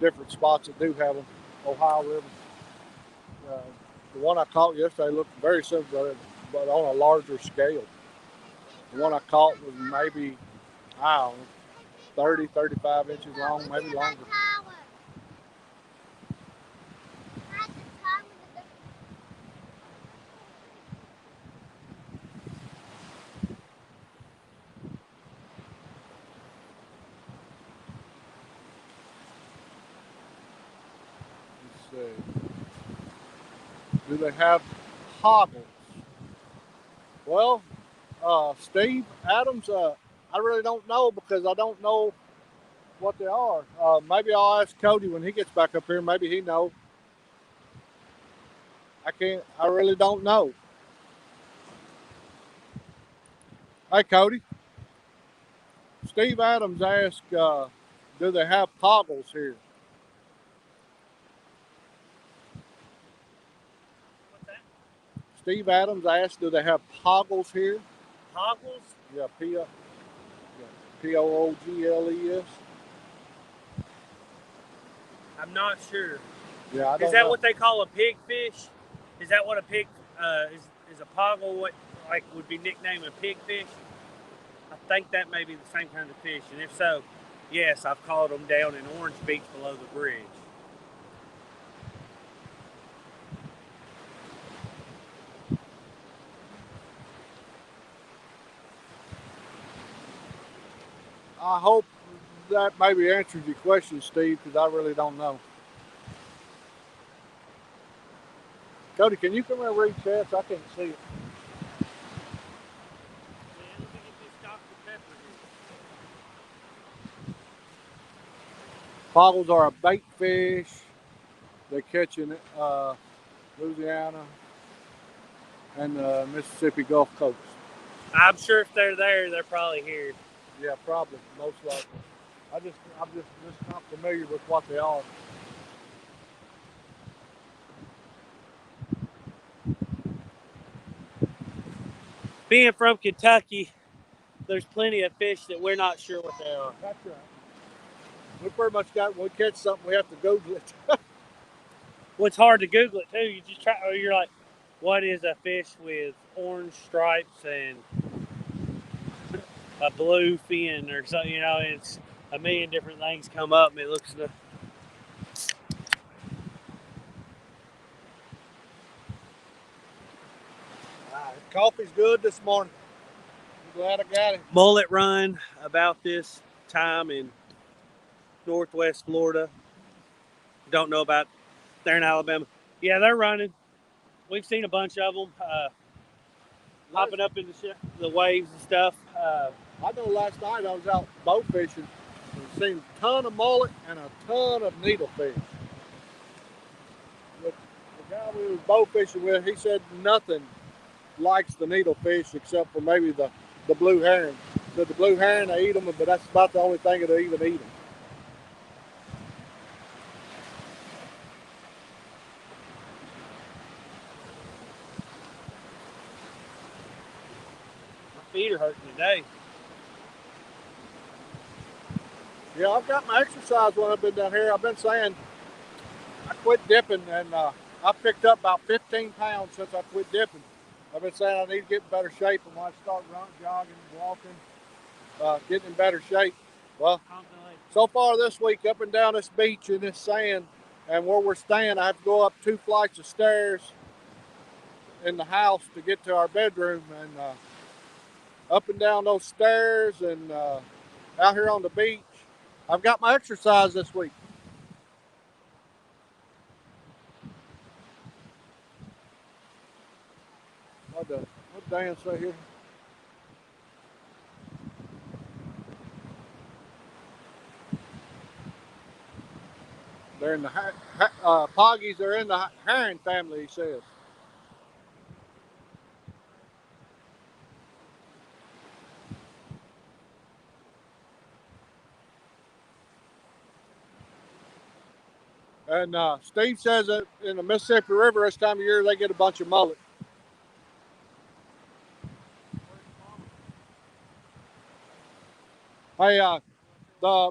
[SPEAKER 2] different spots that do have them, Ohio River. The one I caught yesterday looked very similar, but on a larger scale. The one I caught was maybe, I don't know, 30, 35 inches long, maybe longer. Let's see. Do they have hoggles? Well, Steve Adams, I really don't know, because I don't know what they are. Maybe I'll ask Cody when he gets back up here. Maybe he knows. I really don't know. Hey, Cody. Steve Adams asked, do they have toggles here?
[SPEAKER 1] What's that?
[SPEAKER 2] Steve Adams asked, do they have toggles here?
[SPEAKER 1] Toggles?
[SPEAKER 2] Yeah, P-O-O-G-L-E-S.
[SPEAKER 1] I'm not sure.
[SPEAKER 2] Yeah, I don't
[SPEAKER 1] Is that
[SPEAKER 2] know.
[SPEAKER 1] what they call a pigfish? Is that what a pig is a poggle? What like would be nicknamed a pigfish? I think that may be the same kind of fish, and if so, yes, I've caught them down in Orange Beach below the bridge.
[SPEAKER 2] I hope that maybe answers your question, Steve, because I really don't know. Cody, can you come here and read chats? I can't see it.
[SPEAKER 1] Man, let me get this Dr. Pepper here.
[SPEAKER 2] Poggles are a bait fish. They catch in Louisiana and the Mississippi Gulf Coast.
[SPEAKER 1] I'm sure if they're there, they're probably here.
[SPEAKER 2] Yeah, probably, most likely. I'm just not familiar with what they are.
[SPEAKER 1] Being from Kentucky, there's plenty of fish that we're not sure what they are.
[SPEAKER 2] That's right. We pretty much got, when we catch something, we have to Google it.
[SPEAKER 1] Well, it's hard to Google it too. You just try, or you're like, what is a fish with orange stripes and a blue fin or something? You know, it's a million different things come up, and it looks.
[SPEAKER 2] Coffee's good this morning. I'm glad I got it.
[SPEAKER 1] Mullet run about this time in northwest Florida. Don't know about there in Alabama. Yeah, they're running. We've seen a bunch of them hopping up in the waves and stuff.
[SPEAKER 2] I know last night I was out boat fishing and seen a ton of mullet and a ton of needlefish. The guy we was boat fishing with, he said nothing likes the needlefish except for maybe the blue herring. So the blue herring, they eat them, but that's about the only thing that'll even eat them.
[SPEAKER 1] My feet are hurting today.
[SPEAKER 2] Yeah, I've got my exercise when I've been down here. I've been saying I quit dipping, and I picked up about 15 pounds since I quit dipping. I've been saying I need to get in better shape, and when I start running, jogging, walking, getting in better shape. Well, so far this week, up and down this beach in this sand, and where we're staying, I have to go up 2 flights of stairs in the house to get to our bedroom, and up and down those stairs, and out here on the beach, I've got my exercise this week. What Dan say here? They're in the Poggies are in the herring family, he says. And Steve says that in the Mississippi River this time of year they get a bunch of mullet. Hey, the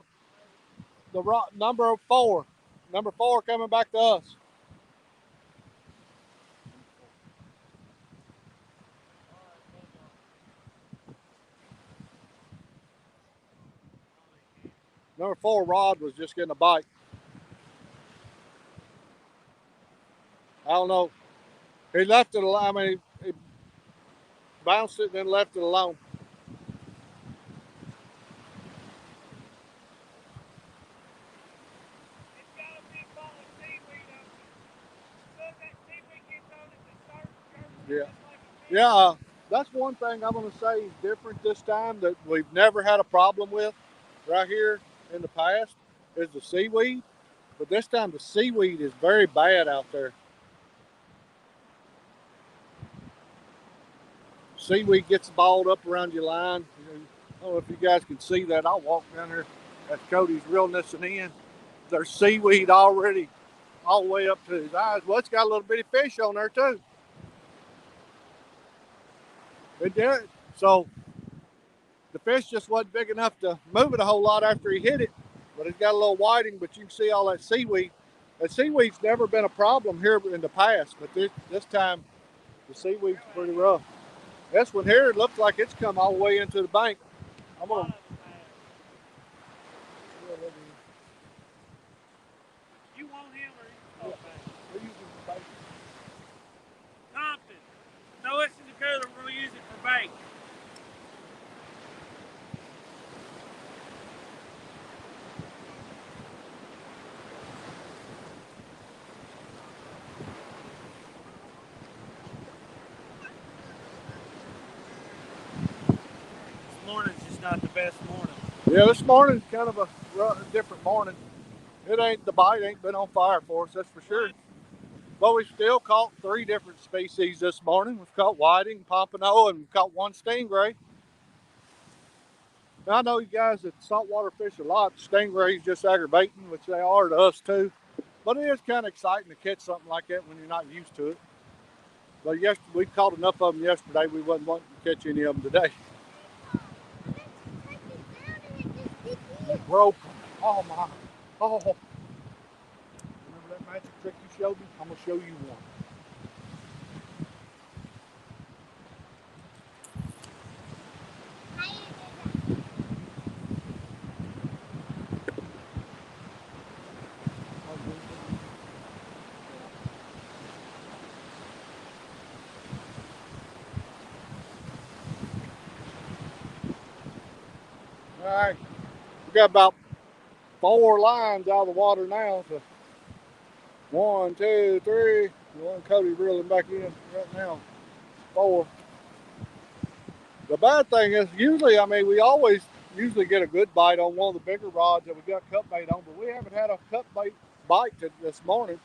[SPEAKER 2] number 4 coming back to us. Number 4 Rod was just getting a bite. I don't know. He left it alone. I mean, he bounced it and then left it alone. Yeah. Yeah, that's one thing I'm going to say is different this time that we've never had a problem with right here in the past is the seaweed. But this time the seaweed is very bad out there. Seaweed gets balled up around your line. I don't know if you guys can see that. I'll walk down there as Cody's reeling this in. There's seaweed already all the way up to his eyes. Well, it's got a little bitty fish on there too. It did. So the fish just wasn't big enough to move it a whole lot after he hit it. But it's got a little whiting, but you can see all that seaweed. That seaweed's never been a problem here in the past, but this time the seaweed's pretty rough. This one here, it looks like it's come all the way into the bank. I'm gonna.
[SPEAKER 1] You want him or you?
[SPEAKER 2] We're using the bait.
[SPEAKER 1] Compton. No, this is the cooler. We're going to use it for bait. This morning's just not the best morning.
[SPEAKER 2] Yeah, this morning's kind of a different morning. The bite ain't been on fire for us, that's for sure. But we still caught 3 different species this morning. We've caught whiting, pompano, and we've caught 1 stingray. Now, I know you guys that saltwater fish a lot. Stingrays just aggravating, which they are to us too. But it is kind of exciting to catch something like that when you're not used to it. But we caught enough of them yesterday. We wasn't wanting to catch any of them today. We're open. Oh my! Oh! Remember that magic trick you showed me? I'm gonna show you one. We got about 4 lines out of the water now. So 1, 2, 3. The one Cody reeling back in right now. 4. The bad thing is usually, we always usually get a good bite on one of the bigger rods that we got cut bait on, but we haven't had a cut bait bite this morning.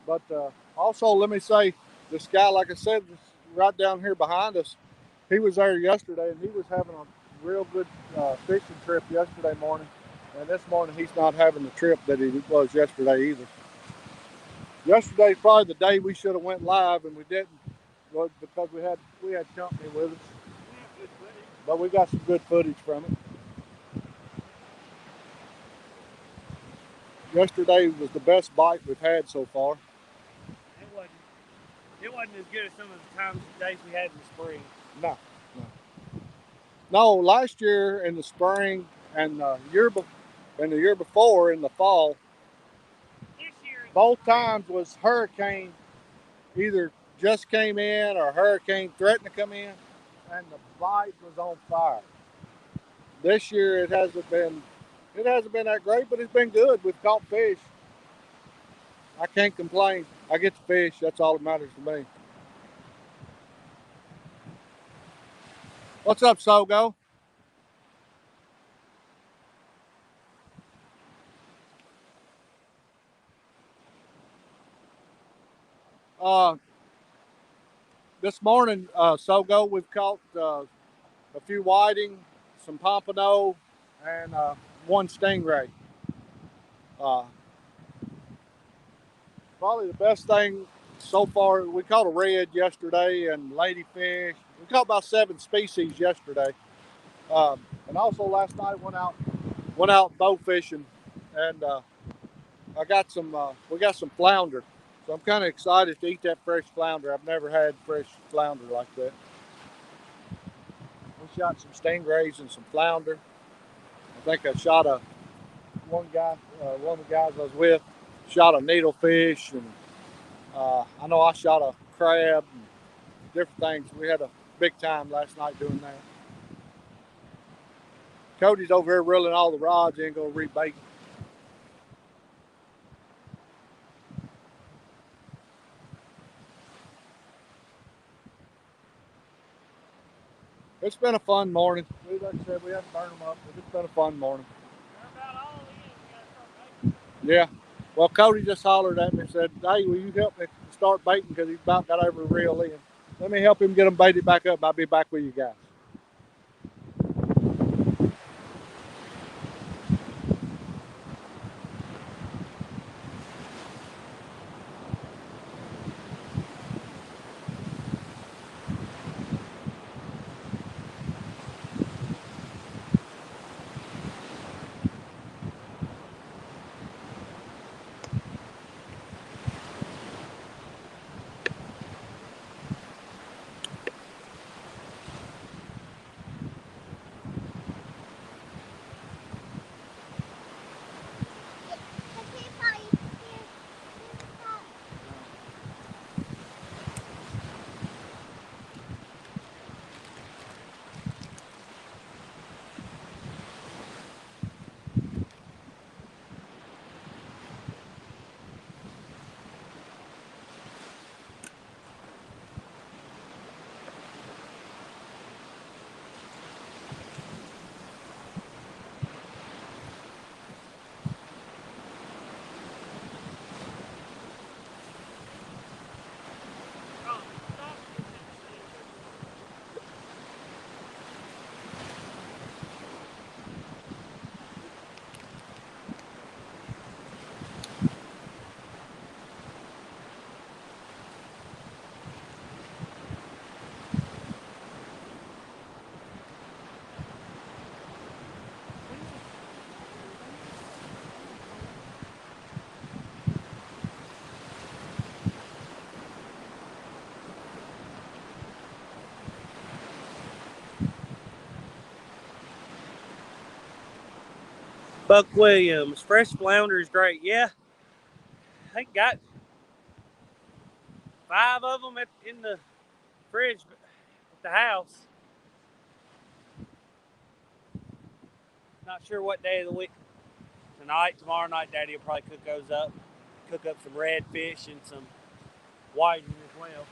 [SPEAKER 2] But also, let me say, this guy, like I said, right down here behind us, he was there yesterday, and he was having a real good fishing trip yesterday morning. And this morning, he's not having the trip that he was yesterday either. Yesterday's probably the day we should have went live, and we didn't, because we had company with us. But we got some good footage from it. Yesterday was the best bite we've had so far.
[SPEAKER 1] It wasn't as good as some of the days we had in the spring.
[SPEAKER 2] No, last year in the spring and the year before in the fall, both times was hurricane either just came in or hurricane threatened to come in, and the bite was on fire. This year it hasn't been that great, but it's been good. We've caught fish. I can't complain. I get to fish. That's all that matters to me. What's up, Sogo? This morning, Sogo, we've caught a few whiting, some pompano, and 1 stingray. Probably the best thing so far, we caught a red yesterday and ladyfish. We caught about 7 species yesterday. And also last night went out bow fishing, and we got some flounder. So I'm kind of excited to eat that fresh flounder. I've never had fresh flounder like that. We shot some stingrays and some flounder. I think I shot one of the guys I was with shot a needlefish, and I know I shot a crab and different things. We had a big time last night doing that. Cody's over here reeling all the rods in, going to rebait. It's been a fun morning. Like I said, we haven't burned them up, but it's been a fun morning. Yeah. Well, Cody just hollered at me and said, "Hey, will you help me start baiting?" Because he's about got over the reel in. Let me help him get them baited back up. I'll be back with you guys.
[SPEAKER 1] Buck Williams, fresh flounder is great. Yeah, I got 5 of them in the fridge at the house. Not sure what day of the week. Tonight, tomorrow night, Daddy will probably cook those up. Cook up some redfish and some whiting as well.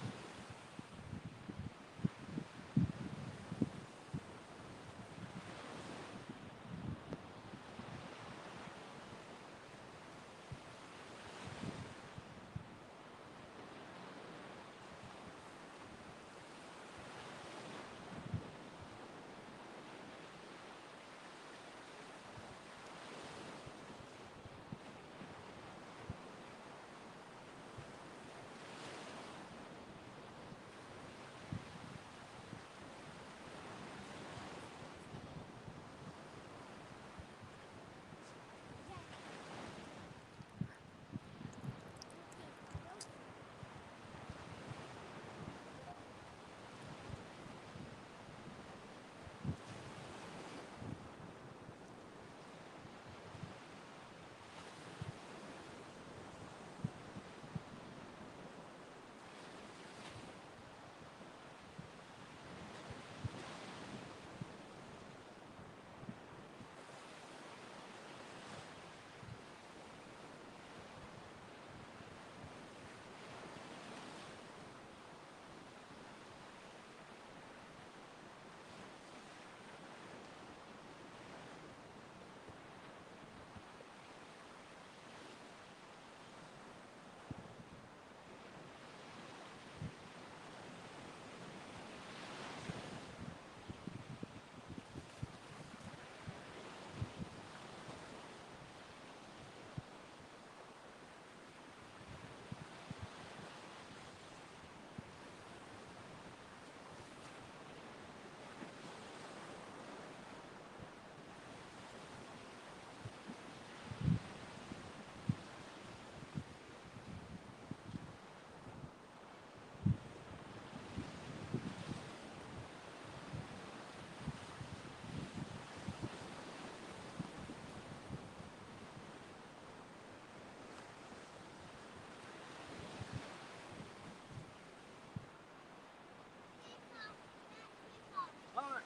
[SPEAKER 2] All right,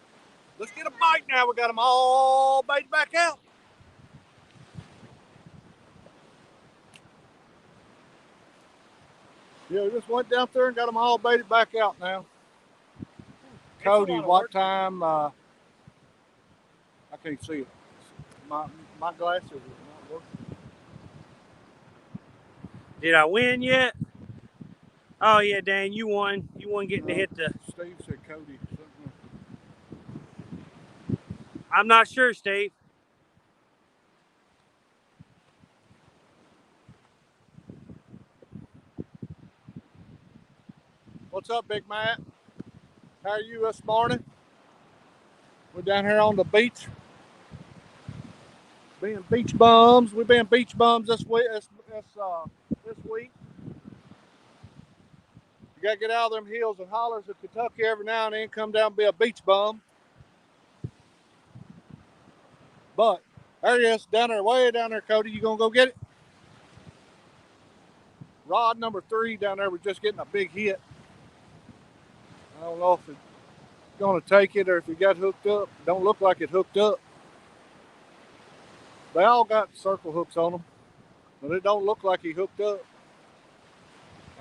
[SPEAKER 2] let's get a bite now. We got them all baited back out. Yeah, we just went down there and got them all baited back out now. Cody, what time? I can't see it. My glasses are not working.
[SPEAKER 1] Did I win yet? Oh yeah, Dan, you won. You won getting to hit the.
[SPEAKER 2] Steve said Cody. Something.
[SPEAKER 1] I'm not sure, Steve.
[SPEAKER 2] What's up, Big Matt? How are you this morning? We're down here on the beach. Being beach bums. We've been beach bums this week. This week. You gotta get out of them hills and hollers of Kentucky every now and then. Come down and be a beach bum. But there he is, down there, way down there, Cody. You gonna go get it? Rod number 3 down there was just getting a big hit. I don't know if it's gonna take it or if it got hooked up. Don't look like it hooked up. They all got circle hooks on them, but it don't look like he hooked up.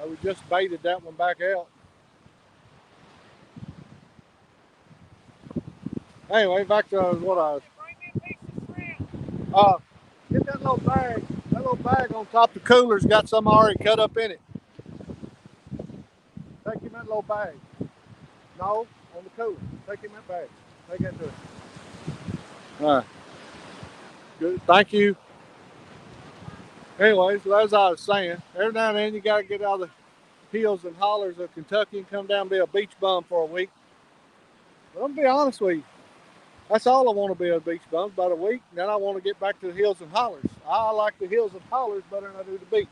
[SPEAKER 2] We just baited that one back out. Anyway, back to what I was. Get that little bag. That little bag on top of the cooler's got some already cut up in it. Take him that little bag. No, on the cooler. Take him that bag. Take that to it. All right. Good. Thank you. Anyways, as I was saying, every now and then you got to get out of the hills and hollers of Kentucky and come down and be a beach bum for a week. But I'm going to be honest with you. That's all I want to be, a beach bum, about a week. And then I want to get back to the hills and hollers. I like the hills and hollers better than I do the beach.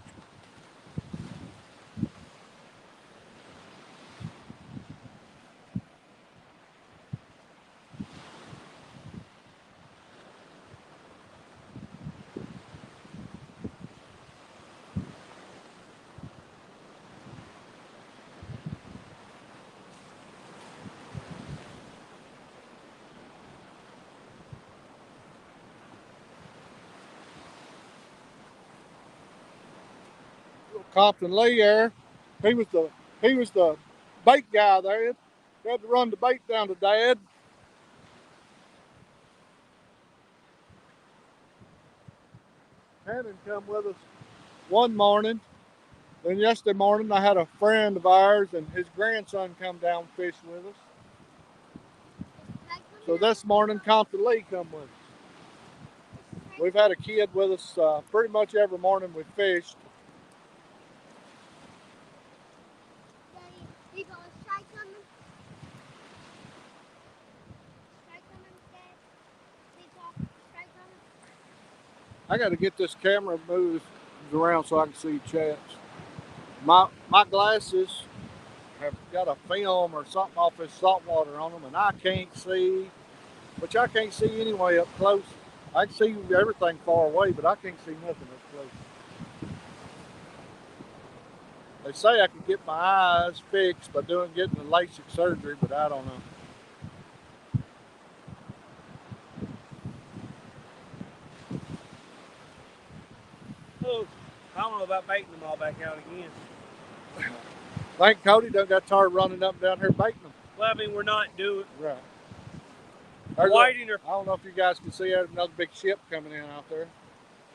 [SPEAKER 2] Compton Lee there. He was the bait guy there. He had to run the bait down to Dad. Hannon come with us one morning. Then yesterday morning I had a friend of ours and his grandson come down fish with us. So this morning Compton Lee come with us. We've had a kid with us pretty much every morning we fished.
[SPEAKER 5] You got a strike coming? Strike coming, Dad? Strike coming?
[SPEAKER 2] I got to get this camera moved around so I can see chats. My glasses have got a film or something off this salt water on them, and I can't see, which I can't see anyway up close. I can see everything far away, but I can't see nothing up close. They say I can get my eyes fixed by getting the LASIK surgery, but I don't know.
[SPEAKER 1] Oh, I don't know about baiting them all back out again.
[SPEAKER 2] I think Cody done got tired running up and down here baiting them.
[SPEAKER 1] Well, I mean, we're not doing
[SPEAKER 2] Right.
[SPEAKER 1] whiting or
[SPEAKER 2] I don't know if you guys can see that, another big ship coming in out there.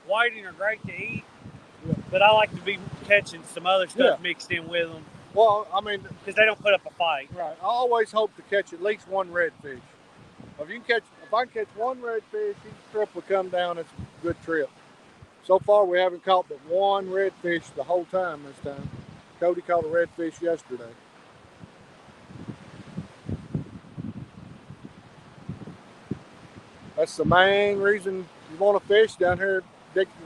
[SPEAKER 1] whiting are great to eat,
[SPEAKER 2] Yeah.
[SPEAKER 1] but I like to be catching some other stuff mixed in with them
[SPEAKER 2] Well, I mean,
[SPEAKER 1] because they don't put up a fight.
[SPEAKER 2] right. I always hope to catch at least one redfish. If I can catch one redfish, each trip will come down. It's a good trip. So far, we haven't caught but one redfish the whole time this time. Cody caught a redfish yesterday. That's the main reason you want to fish down here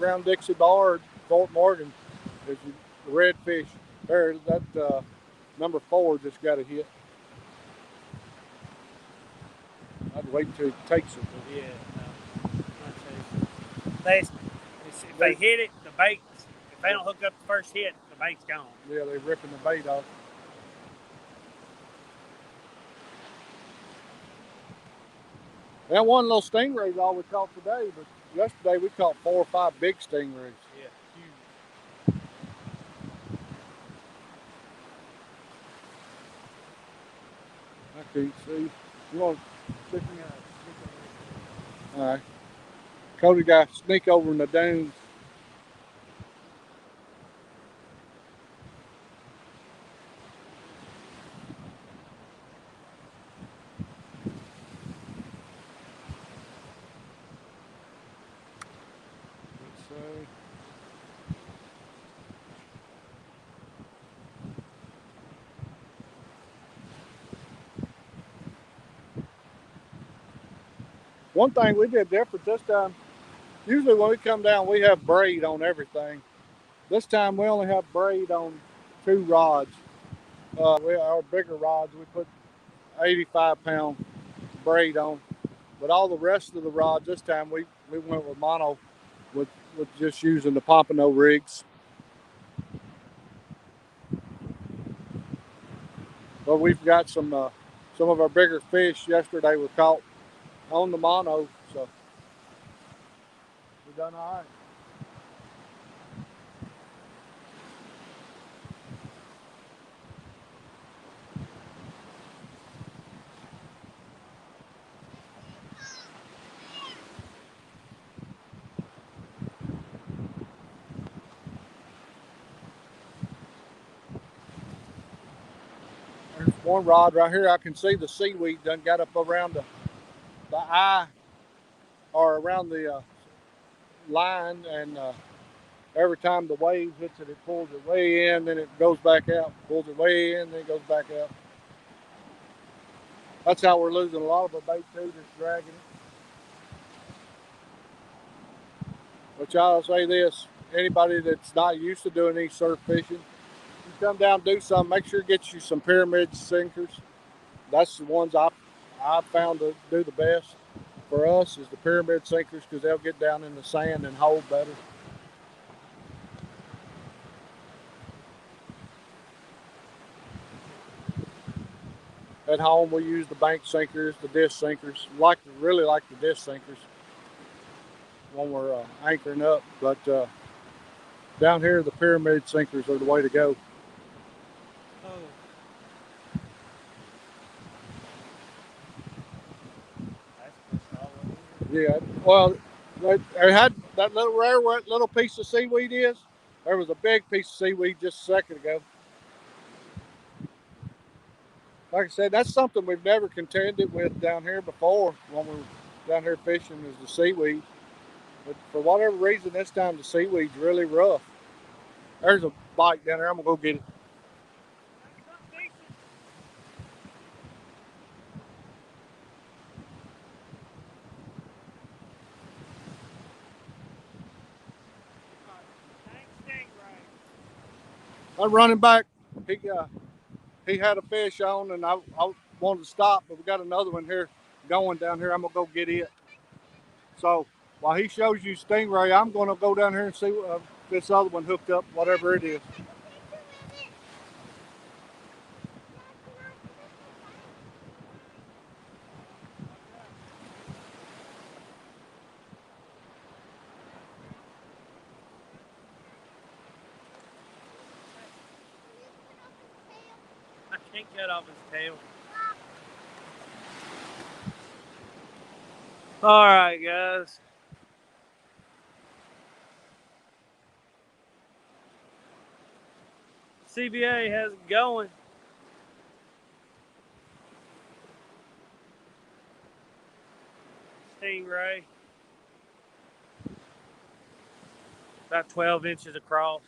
[SPEAKER 2] around Dixie Bar, Fort Morgan, is the redfish. There, that number 4 just got a hit. I'd wait until he takes it.
[SPEAKER 1] Yeah, no. If they hit it, the bait. If they don't hook up the first hit, the bait's gone.
[SPEAKER 2] Yeah, they're ripping the bait off. That one little stingray's all we caught today, but yesterday we caught 4 or 5 big stingrays.
[SPEAKER 1] Yeah, huge.
[SPEAKER 2] I can't see. You want to stick me out? All right. Cody got to sneak over in the dunes. Let's see. One thing we did different this time, usually when we come down, we have braid on everything. This time we only have braid on 2 rods. Our bigger rods, we put 85-pound braid on. But all the rest of the rods this time, we went with mono, with just using the pompano rigs. But we've got some of our bigger fish yesterday were caught on the mono, so we done all right. There's one rod right here. I can see the seaweed done got up around the eye or around the line, and every time the wave hits it, it pulls it way in, then it goes back out. Pulls it way in, then it goes back out. That's how we're losing a lot of our bait too, just dragging it. Which I'll say this, anybody that's not used to doing any surf fishing, you come down and do something, make sure you get you some pyramid sinkers. That's the ones I've found to do the best for us, is the pyramid sinkers, because they'll get down in the sand and hold better. At home we use the bank sinkers, the disc sinkers. Really like the disc sinkers when we're anchoring up, but Down here, the pyramid sinkers are the way to go.
[SPEAKER 1] Oh. That's pushed all over here.
[SPEAKER 2] Yeah, well, they had that little rare what little piece of seaweed is. There was a big piece of seaweed just a second ago. Like I said, that's something we've never contended with down here before when we were down here fishing is the seaweed. But for whatever reason, this time the seaweed's really rough. There's a bite down there. I'm gonna go get it. I'm running back. He had a fish on, and I wanted to stop, but we got another one here going down here. I'm gonna go get it. So while he shows you stingray, I'm gonna go down here and see if this other one hooked up, whatever it is.
[SPEAKER 1] I can't cut off his tail. All right, guys. CBA has it going. Stingray. About 12 inches across.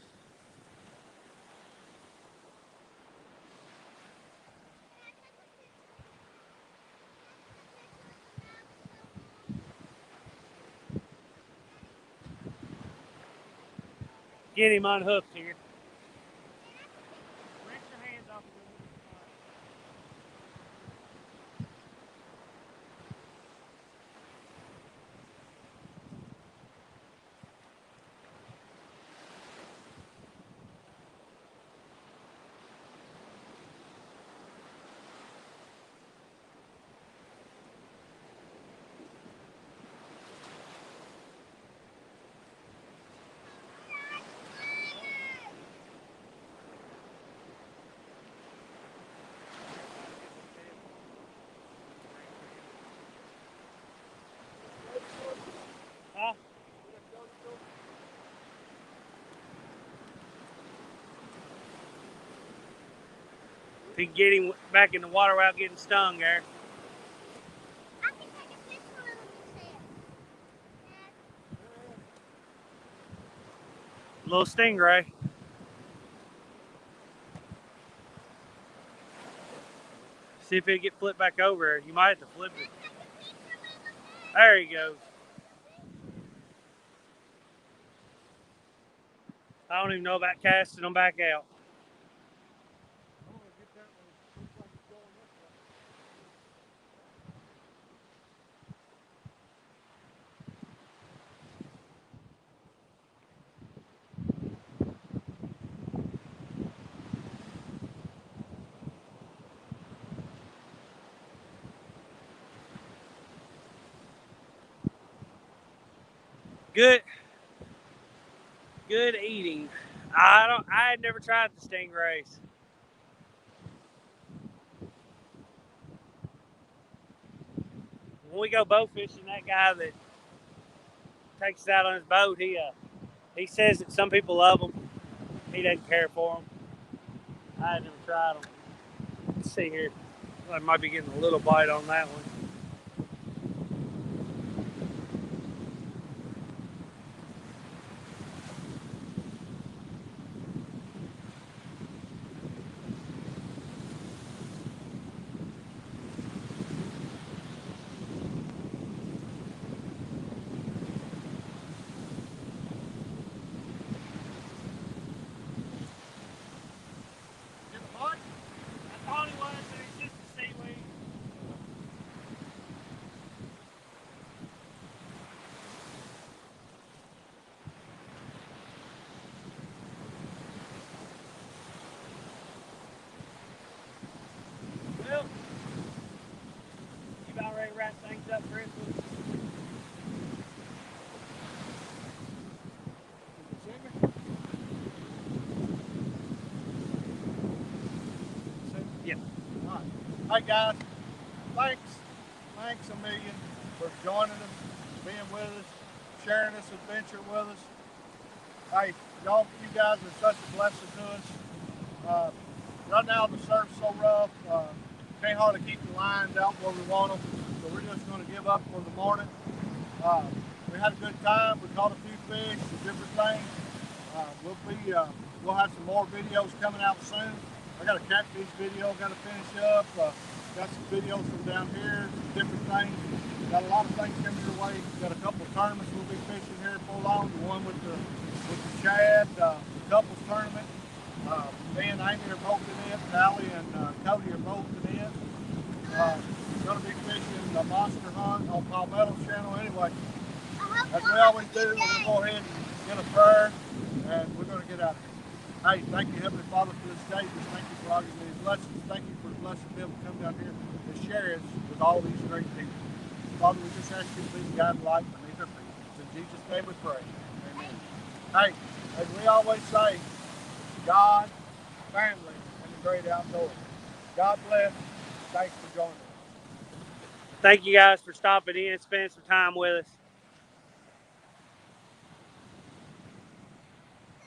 [SPEAKER 1] Get him unhooked here. Rinse your hands off. Huh? If you can get him back in the water without getting stung there.
[SPEAKER 5] I can take a picture of him instead.
[SPEAKER 1] Little stingray. See if it get flipped back over. You might have to flip it. There he goes. I don't even know about casting them back out. Good eating. I had never tried the stingrays. When we go bow fishing, that guy that takes us out on his boat, he says that some people love them. He doesn't care for them. I had never tried them. Let's see here. I might be getting a little bite on that one. I thought he was, but it's just a seaweed.
[SPEAKER 2] Hey guys, thanks a million for joining us, being with us, sharing this adventure with us. Hey, you guys are such a blessing to us. Right now the surf's so rough, can't hardly keep the lines out where we want them, so we're just going to give up for the morning. We had a good time. We caught a few fish and different things. We'll have some more videos coming out soon. I got a catfish video got to finish up. Got some videos from down here, some different things. Got a lot of things coming your way. Got a couple of tournaments we'll be fishing here before long. The one with the Chad, the couples tournament. Me and Amy are both in it. Allie and Cody are both in it. Going to be fishing the Monster Hunt on Palmetto's channel anyway. As we always do, we're going to go ahead and get a prayer, and we're going to get out of here. Hey, thank you, Heavenly Father, for this day. Just thank you for all your many blessings. Thank you for the blessing to be able to come down here and share it with all these great people. Father, we just ask you to please guide the light beneath our feet. In Jesus' name we pray. Amen. Hey, as we always say, God, family, and the great outdoors. God bless. Thanks for joining us.
[SPEAKER 1] Thank you guys for stopping in and spending some time with us.